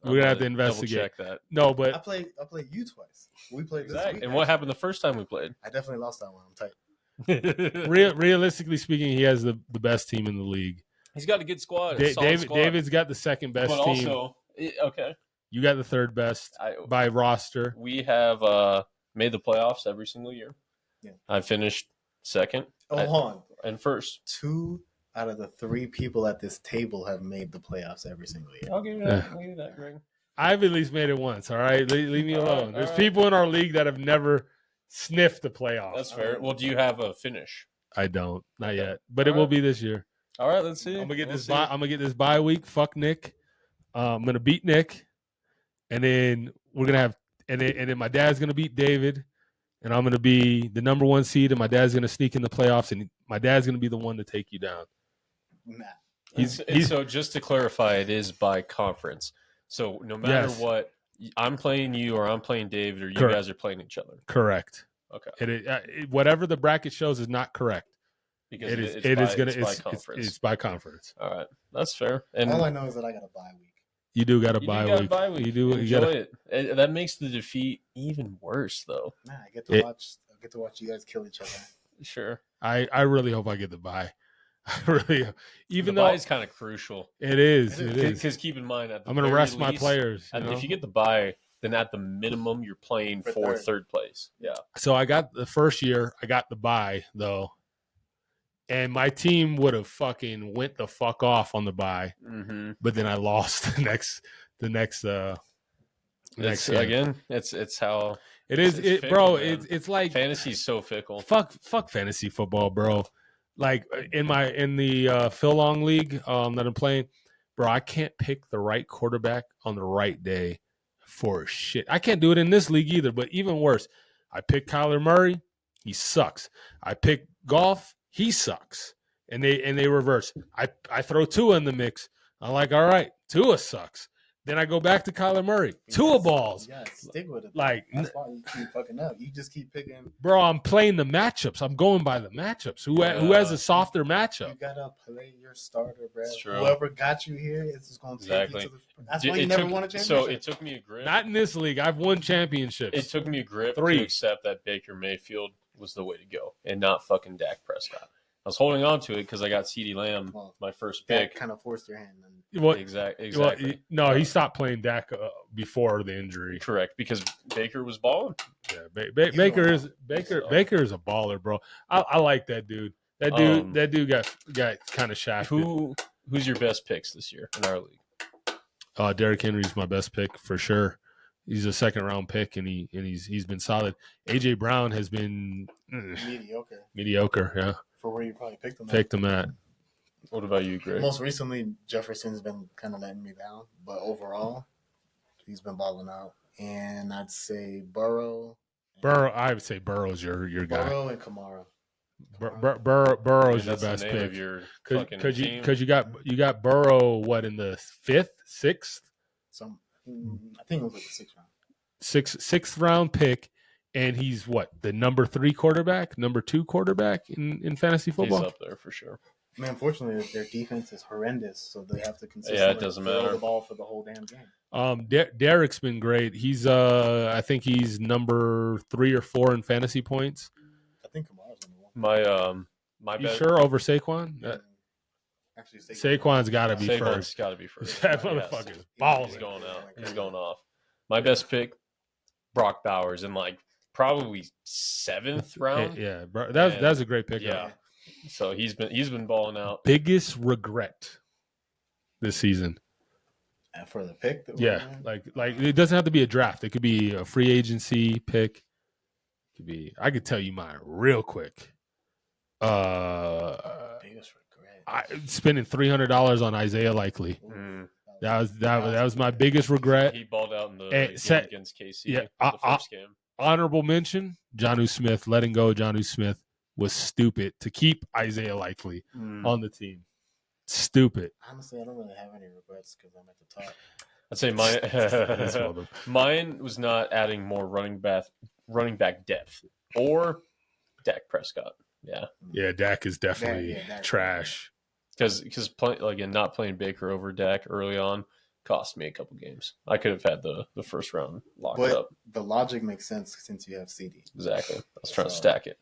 gonna have to double investigate. check that. no, I but played you twice. We played this Exactly. week. And what happened the first time we played? I definitely lost that one. I'm tight. realistically speaking, he has the best team in the league. He's got a good squad. a solid squad. David's got the second best but team. also, okay. You got the third best by roster. We have made the playoffs every single year. Yeah. I finished second Oh, hold on. and first. 2 out of the 3 people at this table have made the playoffs every single year. I'll give you that. I'll give you that, Greg. I've at least made it once. All right, leave me All right, alone. all There's right. people in our league that have never sniffed the playoffs. That's fair. Well, do you have a finish? I don't, not Okay. yet, but it All will right. be this year. All right, let's see. I'm gonna get We'll this. see. I'm gonna get this bye week. Fuck Nick. I'm gonna beat Nick, and then we're gonna have, and then my dad's gonna beat David, and I'm gonna be the number 1 seed, and my dad's gonna sneak in the playoffs, and my dad's gonna be the one to take you down. Nah. And so just to clarify, it is by conference. So no matter Yes. what, I'm playing you or I'm playing David or you Correct. guys are playing each other. Correct. Okay. Whatever the bracket shows is not correct. Because It is. it's It by, is gonna. it's by It's conference. by conference. All right. That's fair. And All I know is that I got a bye week. You do got a you bye got a week. bye week. You do. You Enjoy got. it. That makes the defeat even worse, though. Nah, I get to It- watch you guys kill each other. Sure. I really hope I get the bye. I really, even the though bye is kind of crucial. it is. It It is. Because keep in mind, at the I'm gonna very rest my least, players. you know? If you get the bye, then at the minimum you're playing For for third. third place. Yeah. So I got the first year, I got the bye though, and my team would have fucking went the fuck off on the bye, Mm-hmm. but then I lost the next It's, game. again, it's how It is, it's bro. fickle, man. It's like fantasy's so fickle. fuck fantasy football, bro. Like in the Phil Long league that I'm playing, bro. I can't pick the right quarterback on the right day for shit. I can't do it in this league either. But even worse, I pick Kyler Murray, he sucks. I pick Golf, he sucks. And they reverse. I throw Tua in the mix. I'm like, all right, Tua sucks. Then I go back to Kyler Murray. Tua Yes. balls. Yeah, stick with it. Like, That's why you keep fucking up. You just keep picking. bro, I'm playing the matchups. I'm going by the matchups. Who has a softer You matchup? gotta play your starter, bro. It's true. Whoever got you here is just gonna take Exactly. you to the. That's why you never won a championship. So it took me a grip. Not in this league. I've won championships. It took me a grip 3. to accept that Baker Mayfield was the way to go and not fucking Dak Prescott. I was holding on to it because I got CeeDee Lamb, Well, my first that pick. kind of forced your hand. And What? Exactly. Well, no, he stopped playing Dak before the injury. Correct, because Baker was balling. Yeah, Baker is a baller, bro. I like that dude. That dude got kind of shafted. Who's your best picks this year in our league? Derrick Henry's my best pick for sure. He's a second round pick, and he's been solid. AJ Brown has been mediocre. Yeah, For where you probably picked him. picked him at. What about you, Greg? Most recently, Jefferson's been kind of letting me down, but overall, he's been balling out. And I'd say Burrow. I would say Burrow's your guy. Burrow and Kamara. Burrow's your That's the best name pick. of your fucking team. Because you got Burrow in the sixth I think it was like the 6th round. sixth round pick, and he's the number 3 quarterback, number 2 quarterback in fantasy football. He's up there for sure. I mean, unfortunately, their defense is horrendous, so they have to consistently doesn't throw matter. the ball for the whole damn game. Derek's been great. He's I think he's number 3 or 4 in fantasy points. I think Kamara's number 1. My You bet. sure over Saquon? Actually, Saquon's got to be Saquon's first. got to be first. That He has to. motherfucker's He's balling. going out. He's going off. My best pick, Brock Bowers, in probably 7th round. Yeah, bro, that's a great pickup. Yeah. So he's been balling out. Biggest regret this season. And for the pick, that Yeah, like it doesn't have to be a draft. It could be a free agency pick. It could be. I could tell you mine real quick. biggest regret. Spending $300 on Isaiah Likely. Mm. That was my biggest regret. He balled out in the And game against KC. yeah, the first game. Honorable mention: Jonnu Smith. Letting go of Jonnu Smith was stupid to keep Isaiah Likely on the team. Stupid. Honestly, I don't really have any regrets because I'm at the top. I'd say mine was not adding more running back depth or Dak Prescott. Yeah, Dak is definitely Dak. trash. Because again, not playing Baker over Dak early on cost me a couple games. I could have had the first round locked But up. the logic makes sense since you have CD. Exactly. I was trying to stack it.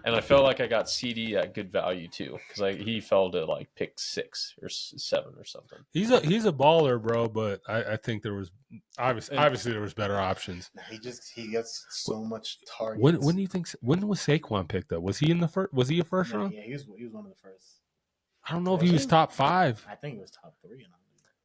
And I felt like I got CD at good value too, because he fell to pick 6 or 7 or something. He's a baller, bro. But I think there was obviously there was better options. He gets so much targets. When do you think? When was Saquon picked up? Was he in the first? Was he a first round? Yeah, he was one of the first. I don't know if he was top 5. I think he was top 3.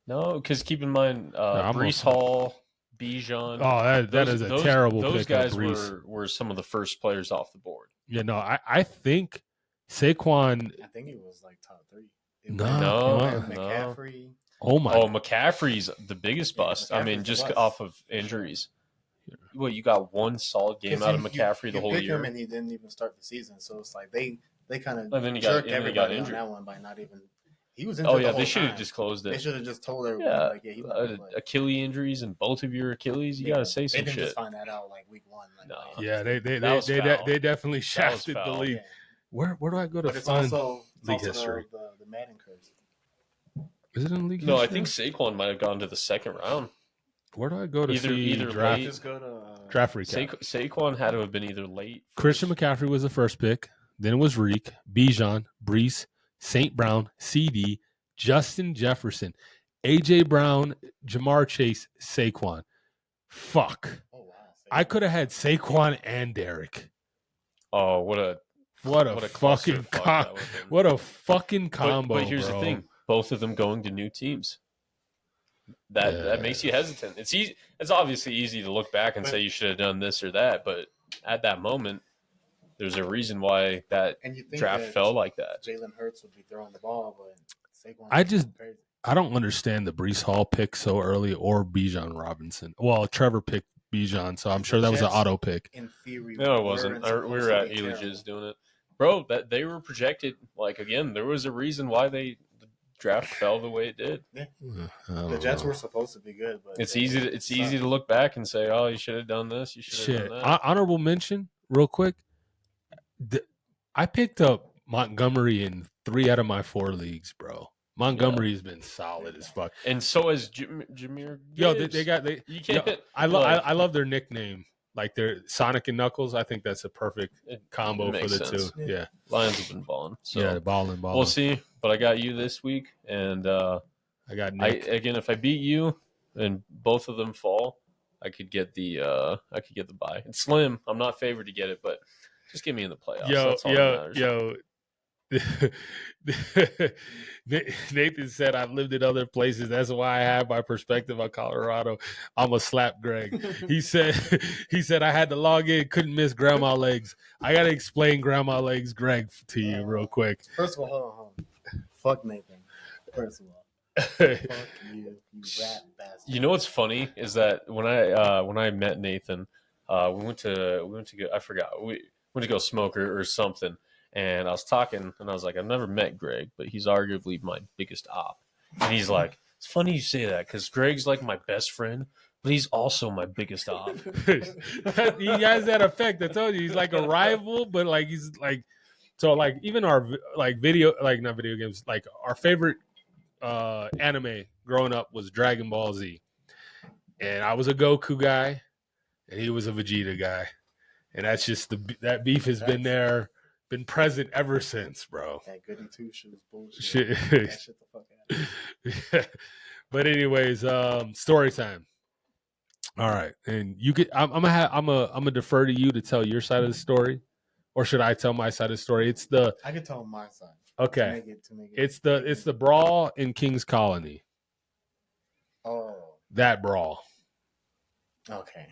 No, because keep in mind, Brees Hall, Bijan. Oh, that is a terrible pick. Those guys Brees. were some of the first players off the board. Yeah, no, I think Saquon. I think he was top 3. No. McCaffrey. Oh my! Oh, McCaffrey's the biggest bust. I mean, McCaffrey's just the bust. off of injuries. Well, you got one solid game out of McCaffrey the whole pick year. him and he didn't even start the season, so it's like they kind of And then he jerked got everybody on injured. that one by not even. He was injured. Oh yeah, the whole they should have time. disclosed They it. should have just told everyone. Yeah, He might play. Achilles injuries and both of your Achilles. You got to say They some didn't shit. just find that out week 1. No. Yeah, they That was foul. definitely That was shafted the foul. league. Where do I go to But it's find also league history? The Madden curse. Is it in league No, I history? think Saquon might have gone to the second round. Where do I go to see Either draft late- Just go to draft recap? Saquon had to have been either late. Christian McCaffrey was the first pick. Then it was Reek, Bijan, Brees, St. Brown, CD, Justin Jefferson, AJ Brown, Jamar Chase, Saquon. Fuck. Oh wow! I could have had Saquon and Derek. Oh, what a fucking clusterfuck that would've been. what a fucking combo. But here's bro. the thing: both of them going to new teams. That makes you hesitant. It's easy. It's obviously easy to look back and say you should have done this or that, but at that moment, there's a reason why that And you think draft that fell like that. Jalen Hurts would be throwing the ball, but Saquon. I just- crazy. I don't understand the Brees Hall pick so early or Bijan Robinson. Well, Trevor picked Bijan, so I'm sure that was an Jets- auto pick. in theory. No, it wasn't. weren't We were supposed at to be Elijah's terrible. doing it, bro. That they were projected. Again, there was a reason why the draft fell the way it did. The Jets were supposed to be good, but It's they easy to look back and say, "Oh, you should have done this. You should have Shit. done that." Honorable mention, real quick. I picked up Montgomery in 3 out of my 4 leagues, bro. Montgomery's been solid as fuck. And so has Jameer. Yo, Gibbs. they got You can't. I love their nickname, like their Sonic and Knuckles. I think that's a perfect It combo for makes the sense. two. Yeah, Lions have been balling. So yeah, balling. we'll see. But I got you this week, and I got Nick. Again, if I beat you and both of them fall, I could get the bye. It's slim. I'm not favored to get it, but just get me in the playoffs. That's all that matters. Nathan said, I've lived in other places. That's why I have my perspective on Colorado. I'm a slap Greg. He said I had to log in, couldn't miss grandma legs. I got to explain grandma legs, Greg, to you real quick. First of all, hold on. Fuck Nathan. First of all. Fuck you rat bastard. You know what's funny is that when I met Nathan, we went to go, I forgot, we went to go smoke or something, and I was talking and I was like, I've never met Greg, but he's arguably my biggest op. And he's like, it's funny you say that because Greg's like my best friend, but he's also my biggest op. He has that effect. I told you, he's like a rival, but like he's like, so like even our like not video games, like our favorite anime growing up was Dragon Ball Z, and I was a Goku guy and he was a Vegeta guy, and that's just that beef has been there, been present ever since, bro. That Goody Two Shoes bullshit. Shit. That shit the fuck out. But anyways, story time. All right, and you get. I'm gonna defer to you to tell your side of the story, or should I tell my side of the story? I can tell my side. Okay. To make it, It's the brawl in King's Colony. Oh. That brawl. Okay.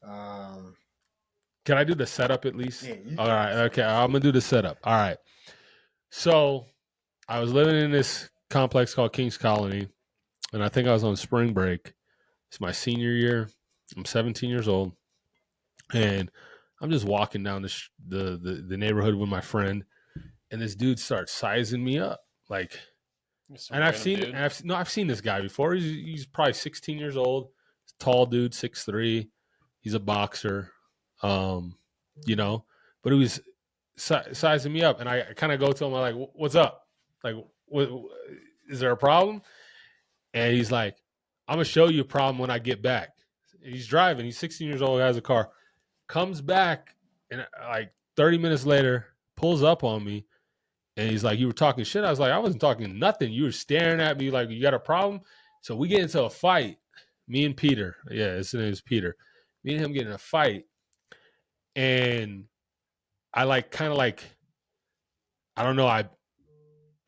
Can I do the setup at least? Yeah, all right. Okay. I'm gonna do the setup. All right. So I was living in this complex called King's Colony, and I think I was on spring break. It's my senior year. I'm 17 years old, and I'm just walking down the neighborhood with my friend. And this dude starts sizing me up, like, and I've seen this guy before. He's probably 16 years old, tall dude, 6'3". He's a boxer, you know. But he was sizing me up, and I kind of go to him, I'm like, "What's up? Like, what is there a problem?" And he's like, "I'm gonna show you a problem when I get back." He's driving. He's 16 years old, has a car, comes back, and like 30 minutes later, pulls up on me. And he's like, "You were talking shit." I was like, "I wasn't talking nothing. You were staring at me like you got a problem." So we get into a fight. Me and Peter. Yeah, his name is Peter. Me and him get in a fight. And I I don't know, I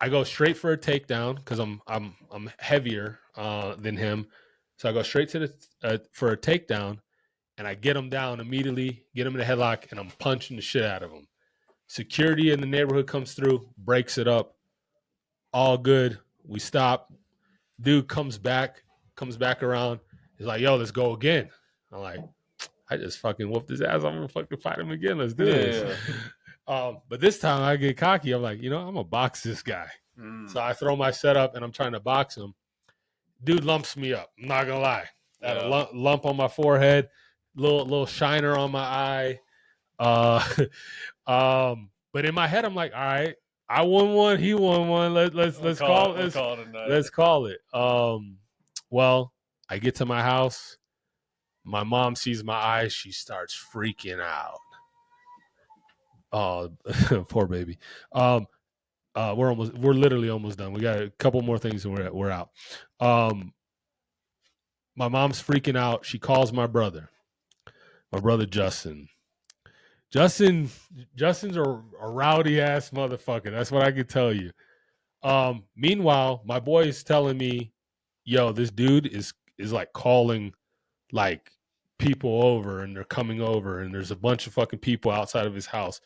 go straight for a takedown because I'm heavier than him. So I go straight to for a takedown, and I get him down immediately, get him in a headlock, and I'm punching the shit out of him. Security in the neighborhood comes through, breaks it up. All good. We stop. Dude comes back around. He's like, "Yo, let's go again." I'm like, "I just fucking whooped his ass. I'm gonna fucking fight him again. Let's do this." But this time I get cocky. I'm like, I'm gonna box this guy. So I throw my setup and I'm trying to box him. Dude lumps me up. I'm not gonna lie. I had a lump on my forehead, little shiner on my eye. But in my head, I'm like, all right, I won one, he won one. Let's call it. Well, I get to my house. My mom sees my eyes. She starts freaking out. Oh, poor baby. We're literally almost done. We got a couple more things and we're out. My mom's freaking out. She calls my brother Justin. Justin's a rowdy ass motherfucker. That's what I can tell you. Meanwhile, my boy is telling me, "Yo, this dude is like calling like people over, and they're coming over, and there's a bunch of fucking people outside of his house."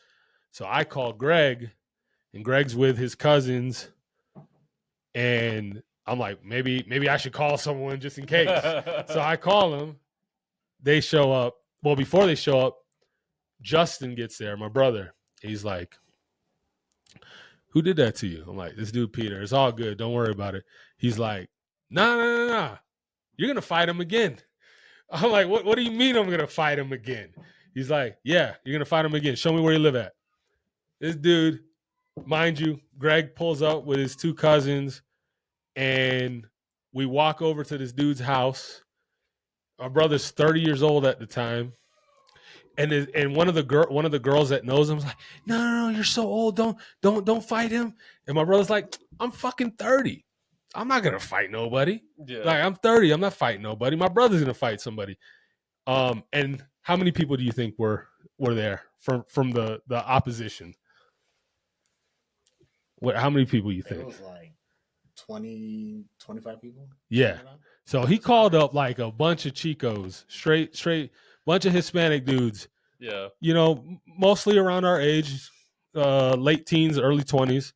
So I call Greg, and Greg's with his cousins, and I'm like, maybe I should call someone just in case. So I call them. They show up. Well, before they show up, Justin gets there, my brother. He's like, "Who did that to you?" I'm like, "This dude, Peter. It's all good. Don't worry about it." He's like, No. You're going to fight him again." I'm like, what do you mean I'm going to fight him again? He's like, "Yeah, you're going to fight him again. Show me where you live at." This dude, mind you, Greg pulls up with his two cousins, and we walk over to this dude's house. My brother's 30 years old at the time. And one of the girls that knows him is like, no, you're so old. Don't fight him. And my brother's like, "I'm fucking 30. I'm not gonna fight nobody. Yeah. Like I'm 30, I'm not fighting nobody. My brother's gonna fight somebody. And how many people do you think were there from the opposition? What? How many people you It think? was like 20, 25 people. Yeah. Something like that. So he called up like a bunch of Chicos, straight bunch of Hispanic dudes. Yeah. You know, mostly around our age, late teens, early 20s.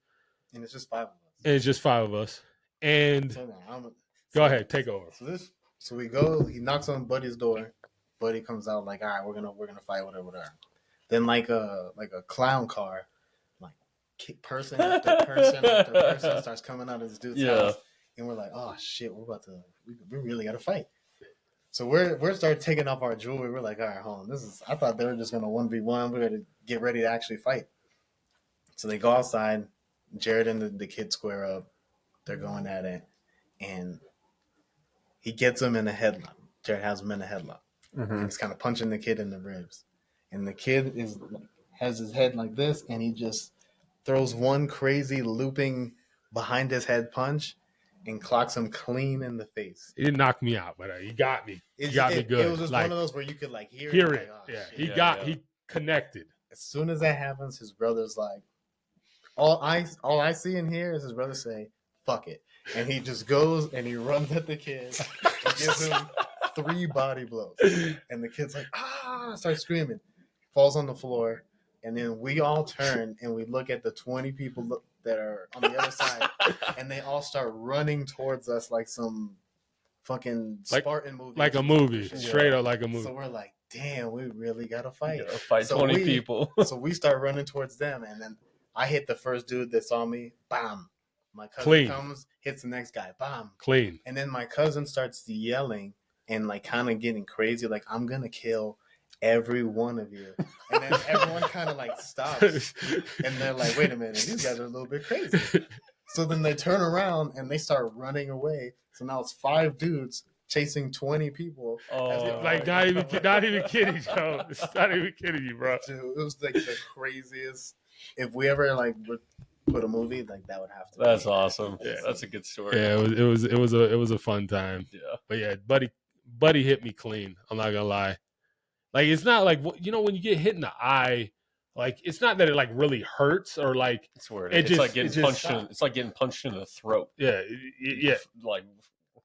And it's just 5 of us. And it's just 5 of us. And So now, go ahead, take over. So we go. He knocks on Buddy's door. Buddy comes out like, all right, we're gonna fight, whatever. Then like a clown car, like person after person after person starts coming out of this dude's Yeah. house, and we're like, oh shit, we really gotta fight. So we're started taking off our jewelry. We're like, all right, hold on, I thought they were just gonna 1v1. We're gonna get ready to actually fight. So they go outside. Jared and the kids square up. They're going at it, and he gets him in a headlock. Jared has him in a headlock. Mm-hmm. He's kind of punching the kid in the ribs, and the kid has his head like this, and he just throws one crazy looping behind his head punch, and clocks him clean in the face. He didn't knock me out, but he got me. He got me good. It was just like, one of those where you could like hear it. like, oh, Yeah, shit. he connected. As soon as that happens, his brother's like, all I see and hear is his brother say, "Fuck it," and he just goes and he runs at the kid and gives him 3 body blows, and the kid's like, starts screaming, falls on the floor, and then we all turn and we look at the 20 people that are on the other side, and they all start running towards us like some fucking Spartan movie, Like a movie, Yeah. straight up like a movie. So we're like, damn, we really gotta fight. Yeah, fight So 20 people. So we start running towards them, and then I hit the first dude that saw me. Bam! My cousin Clean. comes, hits the next guy. Bam! Clean. And then my cousin starts yelling and like kind of getting crazy, like, I'm gonna kill every one of you. And then everyone kind of like stops, and they're like, wait a minute, these guys are a little bit crazy. So then they turn around and they start running away. So now it's 5 dudes chasing 20 people. Oh, Like not even kidding, Joe. It's not even kidding you, bro. Dude, it was like the craziest. If we ever like would put a movie, like that would have to. That's be. awesome. Yeah. That's a good story. Yeah, it was a fun time. Yeah. But yeah, buddy hit me clean. I'm not gonna lie. Like it's not like when you get hit in the eye, like it's not that it like really hurts or like It's weird. It It's just- like getting it just punched. stopped. It's like getting punched in the throat. yeah. Like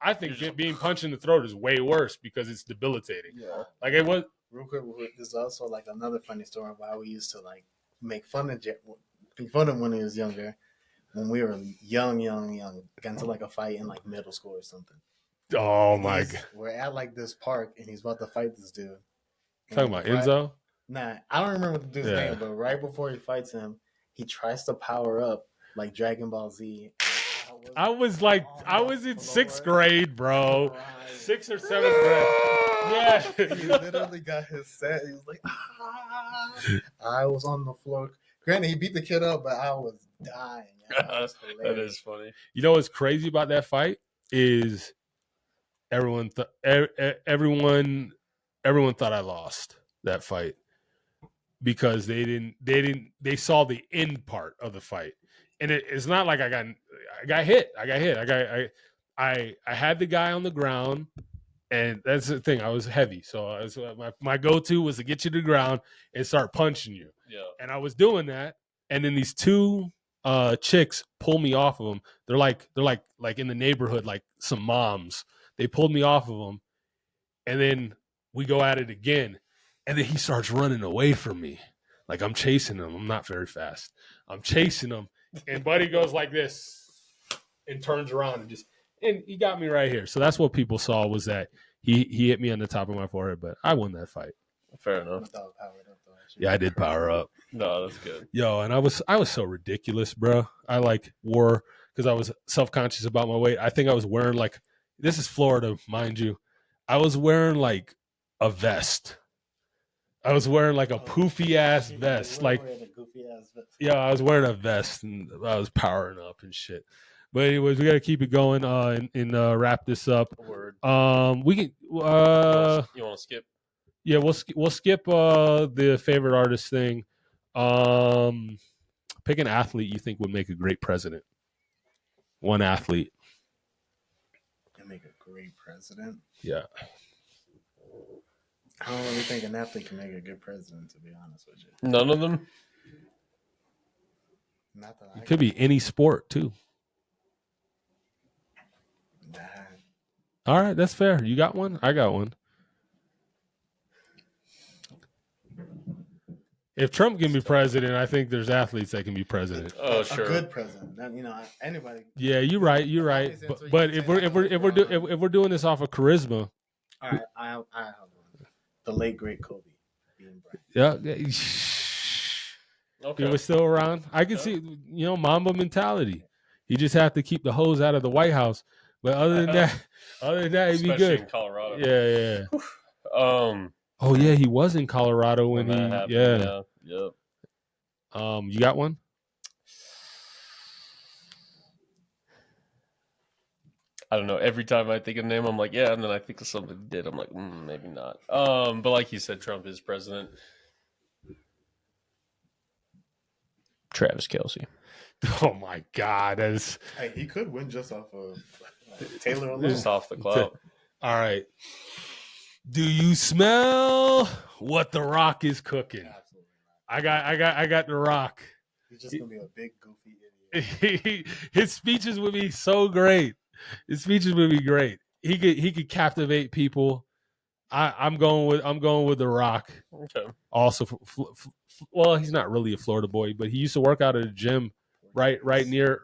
I think You're just- being punched in the throat is way worse because it's debilitating. Yeah. Like it was. Real quick, there's also like another funny story why we used to like make fun of when he was younger, when we were young, got into like a fight in like middle school or something. Oh my god. We're at like this park and he's about to fight this dude. And Talking about right- Enzo. Nah, I don't remember the dude's Yeah. name, but right before he fights him, he tries to power up like Dragon Ball Z. I was like, I was in 6th grade, bro. Crying. 6th or 7th grade. Yeah. He literally got his set. He was like, ah. I was on the floor. Granted, he beat the kid up, but I was dying. Yeah, that was that hilarious. is funny. You know what's crazy about that fight is everyone thought I lost that fight because they saw the end part of the fight, and it's not like I got hit. I had the guy on the ground, and that's the thing. I was heavy, so my go-to was to get you to the ground and start punching you. Yeah. And I was doing that, and then these 2 chicks pull me off of them. They're like in the neighborhood, like some moms. They pulled me off of them, and then we go at it again, and then he starts running away from me. Like I'm chasing him. I'm not very fast. I'm chasing him, and Buddy goes like this and turns around and he got me right here. So that's what people saw was that he hit me on the top of my forehead, but I won that fight. Fair enough. I thought powered up, though, actually. Yeah, I did power up. No, that's good. Yo, and I was so ridiculous, bro. I like wore because I was self-conscious about my weight. I think I was wearing like, this is Florida, mind you. I was wearing like a vest. I was wearing like a poofy ass vest. Like, yeah, I was wearing a vest and I was powering up and shit. But anyways, we got to keep it going and wrap this up. Word. We can You want to skip? yeah, we'll skip the favorite artist thing. Pick an athlete you think would make a great president. One athlete. great president. Yeah. I don't really think an athlete can make a good president, to be honest with you. None of them. Not that I It could be any sport too. Nah. All right, that's fair. You got one? I got one. If Trump can be president, I think there's athletes that can be president. Oh, A sure. good president. Anybody. Yeah, you're right. You're right. But if we're doing this off of charisma, All right, I have one. The late great Kobe Bean Bryant. yeah, Okay. he was still around. I can see, Mamba mentality. He just have to keep the hose out of the White House. But other than that, he'd be Especially good. in Colorado. Yeah. Um, Oh yeah, he was in Colorado when he. that happened, Yeah. Yep. You got one? I don't know. Every time I think of a name, I'm like, yeah, and then I think of something he did. I'm like, maybe not. But like you said, Trump is president. Travis Kelce. Oh my God, that is Hey, he could win just off of Taylor alone. Just off the cloud. all right. Do you smell what the Rock is cooking? Absolutely not. I got the Rock. He's just gonna be a big goofy idiot. His speeches would be so great. His speeches would be great. He could captivate people. I'm going with the Rock. Okay. Also, well, he's not really a Florida boy, but he used to work out at a gym right near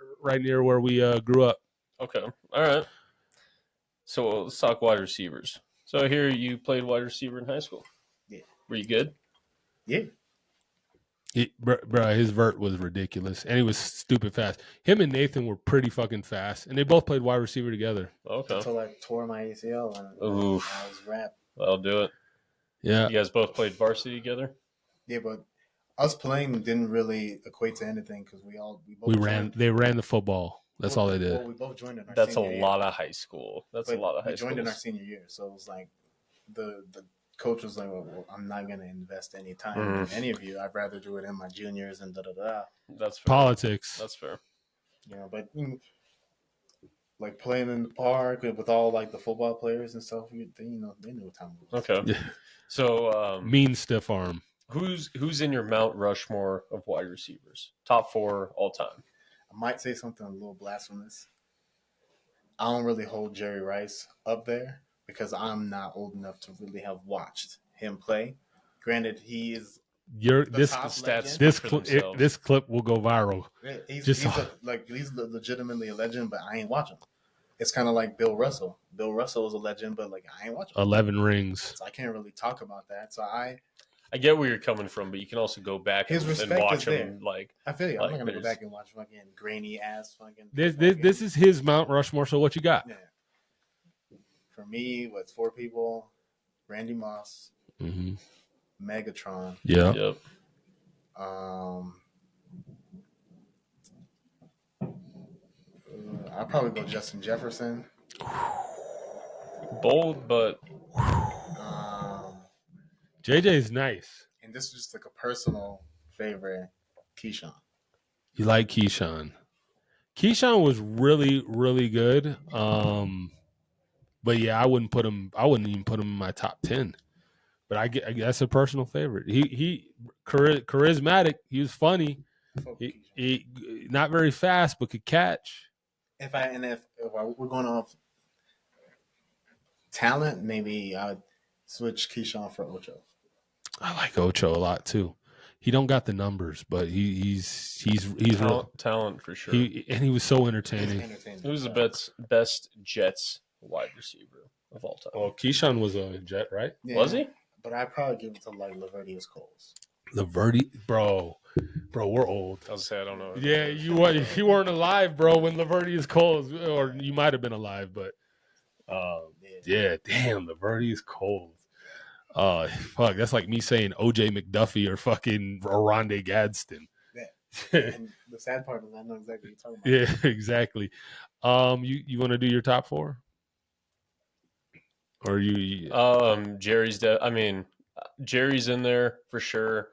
where we grew up. Okay. All right. So let's talk wide receivers. So here you played wide receiver in high school. Yeah. Were you good? Yeah. Bro, his vert was ridiculous, and he was stupid fast. Him and Nathan were pretty fucking fast, and they both played wide receiver together. Okay. Until I tore my ACL and Oof. I was wrapped. That'll do it. Yeah, You guys both played varsity together? Yeah, but us playing didn't really equate to anything because we both joined- They ran the football. That's all they did. Well, we both joined in our That's a senior year. lot of high school. That's But a lot of high we school. joined in our senior year, so it was like the coach was like, well, I'm not going to invest any time in any of you. I'd rather do it in my juniors and da-da-da. That's fair. Politics. That's fair. But like playing in the park with all like the football players and stuff, they knew what time it was. Okay. Yeah. So Mean stiff arm. who's in your Mount Rushmore of wide receivers? Top 4 all time. I might say something a little blasphemous. I don't really hold Jerry Rice up there because I'm not old enough to really have watched him play. Granted, he is This top stats legend. this for clip themselves. this clip will go viral. He's legitimately a legend, but I ain't watching. It's kind of like Bill Russell. Bill Russell is a legend, but like I ain't watching. 11 rings. So I can't really talk about that. So I get where you're coming from, but you can also go back His and respect watch is him. there. Like, I feel you. I'm Like, not gonna go there's- back and watch fucking grainy ass fucking. This is his Mount Rushmore. So what you got? Yeah. For me, what's 4 people? Randy Moss, Mm-hmm. Megatron. Yeah. yep. I'll probably go Justin Jefferson. Bold, but JJ's nice. And this is just like a personal favorite, Keyshawn. You like Keyshawn. Keyshawn was really, really good. But yeah, I wouldn't even put him in my top 10. But I get that's a personal favorite. He charismatic. He was funny. Fuck He, Keyshawn. he not very fast, but could catch. If we're going off talent, maybe I'd switch Keyshawn for Ocho. I like Ocho a lot too. He don't got the numbers, but he's real. talent for sure. He was so He's entertaining. entertaining. Who's the best Jets wide receiver of all time? Well, Keyshawn was a Jet, right? Yeah, Was he? But I'd probably give it to like Lavertius Coles. Laverty, bro, we're old. I was say I don't know. Yeah, you weren't alive, bro, when Lavertius Coles, or you might have been alive, but yeah, damn, Lavertius Coles. Fuck, that's like me saying OJ McDuffie or fucking Rondé Gadsden. And the sad part is I know exactly what you're talking about. Yeah, exactly. You want to do your top 4? Or you? Jerry's in there for sure.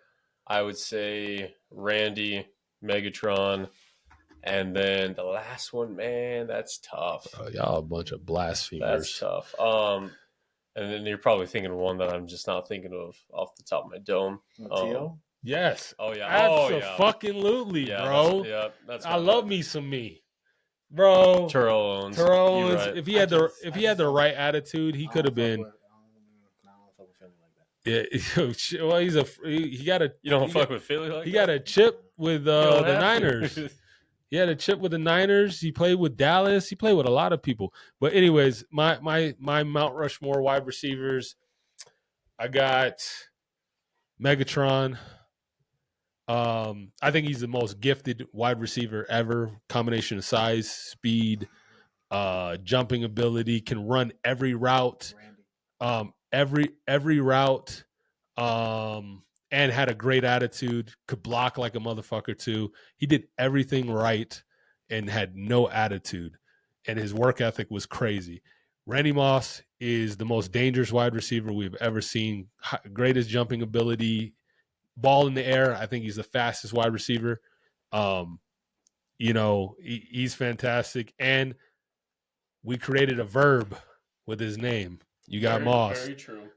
I would say Randy, Megatron, And then the last one, man, that's tough. Y'all a bunch of blasphemers. That's tough. And then you're probably thinking of one that I'm just not thinking of off the top of my dome. T.O.? Yes. Oh yeah. Oh yeah. Absolutely, Yeah, bro. That's I love me some me, bro. Terrell Owens. Terrell You're Owens. right. If he had the right attitude, he could have been. I don't fuck with Philly like that. Yeah. Well, he got a. You don't he fuck got, with Philly like He that? got a chip with You don't the have to. Niners. He had a chip with the Niners. He played with Dallas. He played with a lot of people. But anyways, my Mount Rushmore wide receivers. I got Megatron. I think he's the most gifted wide receiver ever. Combination of size, speed, jumping ability, can run every route. Every route. And had a great attitude, could block like a motherfucker too. He did everything right and had no attitude. And his work ethic was crazy. Randy Moss is the most dangerous wide receiver we've ever seen. Greatest jumping ability, ball in the air. I think he's the fastest wide receiver. He's fantastic. And we created a verb with his name. You got Moss. Very true.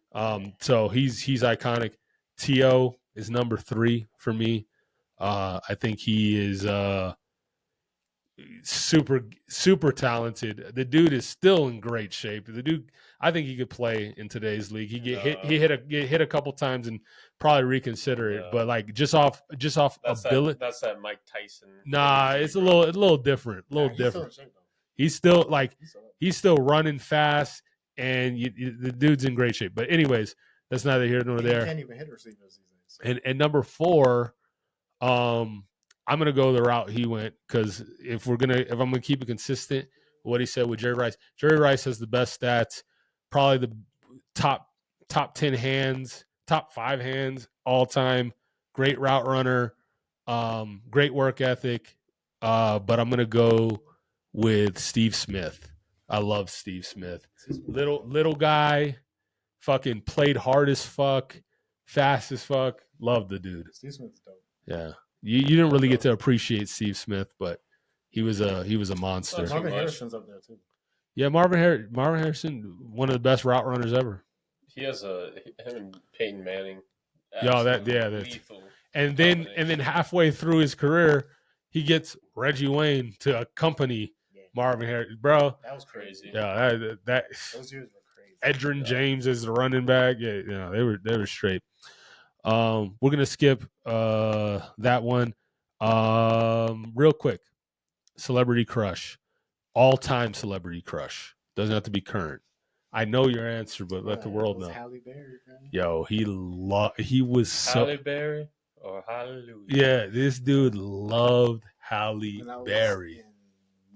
So he's iconic. T.O. is number 3 for me. I think he is super talented. The dude is still in great shape. The dude, I think he could play in today's league. He get hit a couple times and probably reconsider it. But like just off ability. That's that Mike Tyson. Nah, it's a little different. Different. He's still running fast, and the dude's in great shape. But anyways, that's neither here nor there. He can't even hit receivers these days. And number 4, I'm gonna go the route he went, because if I'm gonna keep it consistent, what he said with Jerry Rice. Jerry Rice has the best stats, probably the top 10 hands, top 5 hands all time. Great route runner, great work ethic. But I'm gonna go with Steve Smith. I love Steve Smith. Little guy. Fucking played hard as fuck, fast as fuck. Love the dude. Steve Smith's dope. Yeah, you didn't really get to appreciate Steve Smith, but he was a monster. Marvin Harrison's up there too. Yeah, Marvin Harrison, one of the best route runners ever. He has him and Peyton Manning. That's lethal. And then halfway through his career, he gets Reggie Wayne to accompany Marvin Harrison. Bro, that was crazy. Yeah, those years were crazy. Edgerrin James is the running back. Yeah, they were straight. We're gonna skip that one. Real quick. Celebrity crush. All-time celebrity crush. Doesn't have to be current. I know your answer, but let the world know. Halle Berry, man. Yo, he was so Halle Berry or Hallelujah. Yeah, this dude loved Halle Berry. In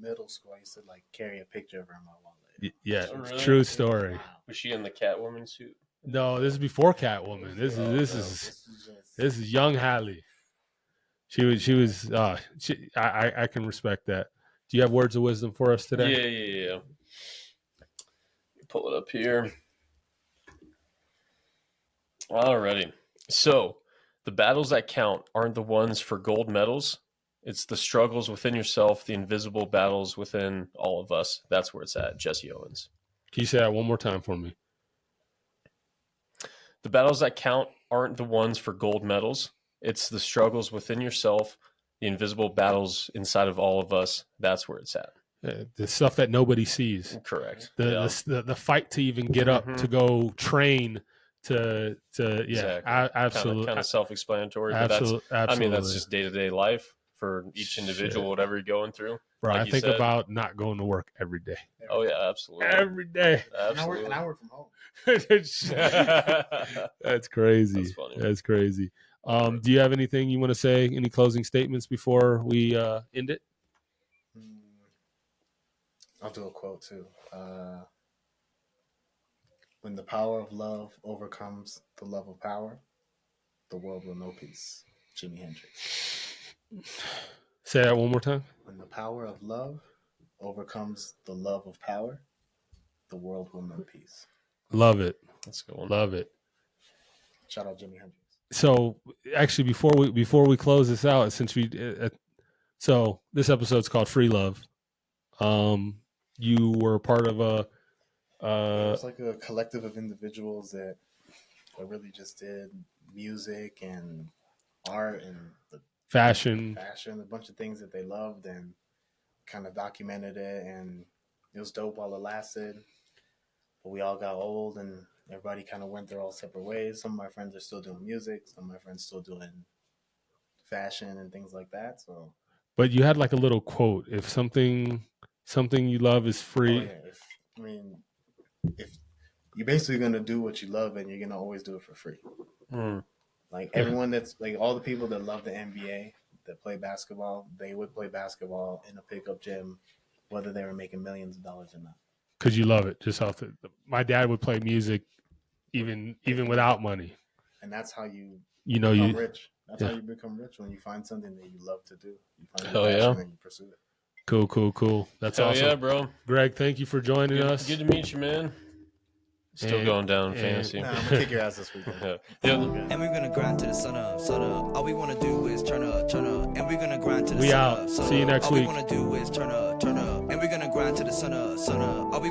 middle school, I used to like carry a picture of her in my wallet. Yeah, Oh, really? true story. Wow. Was she in the Catwoman suit? No, this is before Catwoman. This is young Halle. I can respect that. Do you have words of wisdom for us today? Yeah. Pull it up here. Alrighty. So, the battles that count aren't the ones for gold medals. It's the struggles within yourself, the invisible battles within all of us. That's where it's at. Jesse Owens. Can you say that one more time for me? The battles that count aren't the ones for gold medals. It's the struggles within yourself, the invisible battles inside of all of us. That's where it's at. The stuff that nobody sees. Correct. The fight to even get up to go train to Exactly. Absolutely. Kind of self-explanatory. Absolutely. I mean, that's just day-to-day life for each individual, whatever you're going through. Bro, Like I you think said. about not going to work every day. Oh yeah, absolutely. Every day. Absolutely. And I work from home. That's crazy. That's funny. That's crazy. Do you have anything you want to say? Any closing statements before we end it? I'll do a quote too. When the power of love overcomes the love of power, the world will know peace. Jimi Hendrix. Say that one more time. When the power of love overcomes the love of power, the world will know peace. Love it. That's a good one. Love it. Shout out Jimi Hendrix. So actually, before we close this out, since So this episode's called Free Love. You were part of a It's like a collective of individuals that really just did music and art and the fashion. a bunch of things that they loved, and kind of documented it, and it was dope while it lasted. But we all got old, and everybody kind of went their all separate ways. Some of my friends are still doing music. Some of my friends still doing fashion and things like that. So, But you had like a little quote: "If something you love is free." if you're basically gonna do what you love, and you're gonna always do it for free. Like everyone that's like all the people that love the NBA that play basketball, they would play basketball in a pickup gym, whether they were making millions of dollars or not. Because you love it. Just off my dad would play music even without money. And that's how you become rich. That's how you become rich, when you find something that you love to do. You find Hell yeah, and you pursue it. Cool. That's Hell awesome. yeah, bro. Greg, thank you for joining us. Good to meet you, man. Still going down in fantasy. Nah, I'm gonna kick your ass this weekend. Yeah. And we're gonna grind to the sun up, sun up. All we wanna do is turn up, turn up. And we're gonna grind to the We sun out. up, sun See you up. next All week. we wanna do is turn up, turn up. And we're gonna grind to the sun up, sun up. All we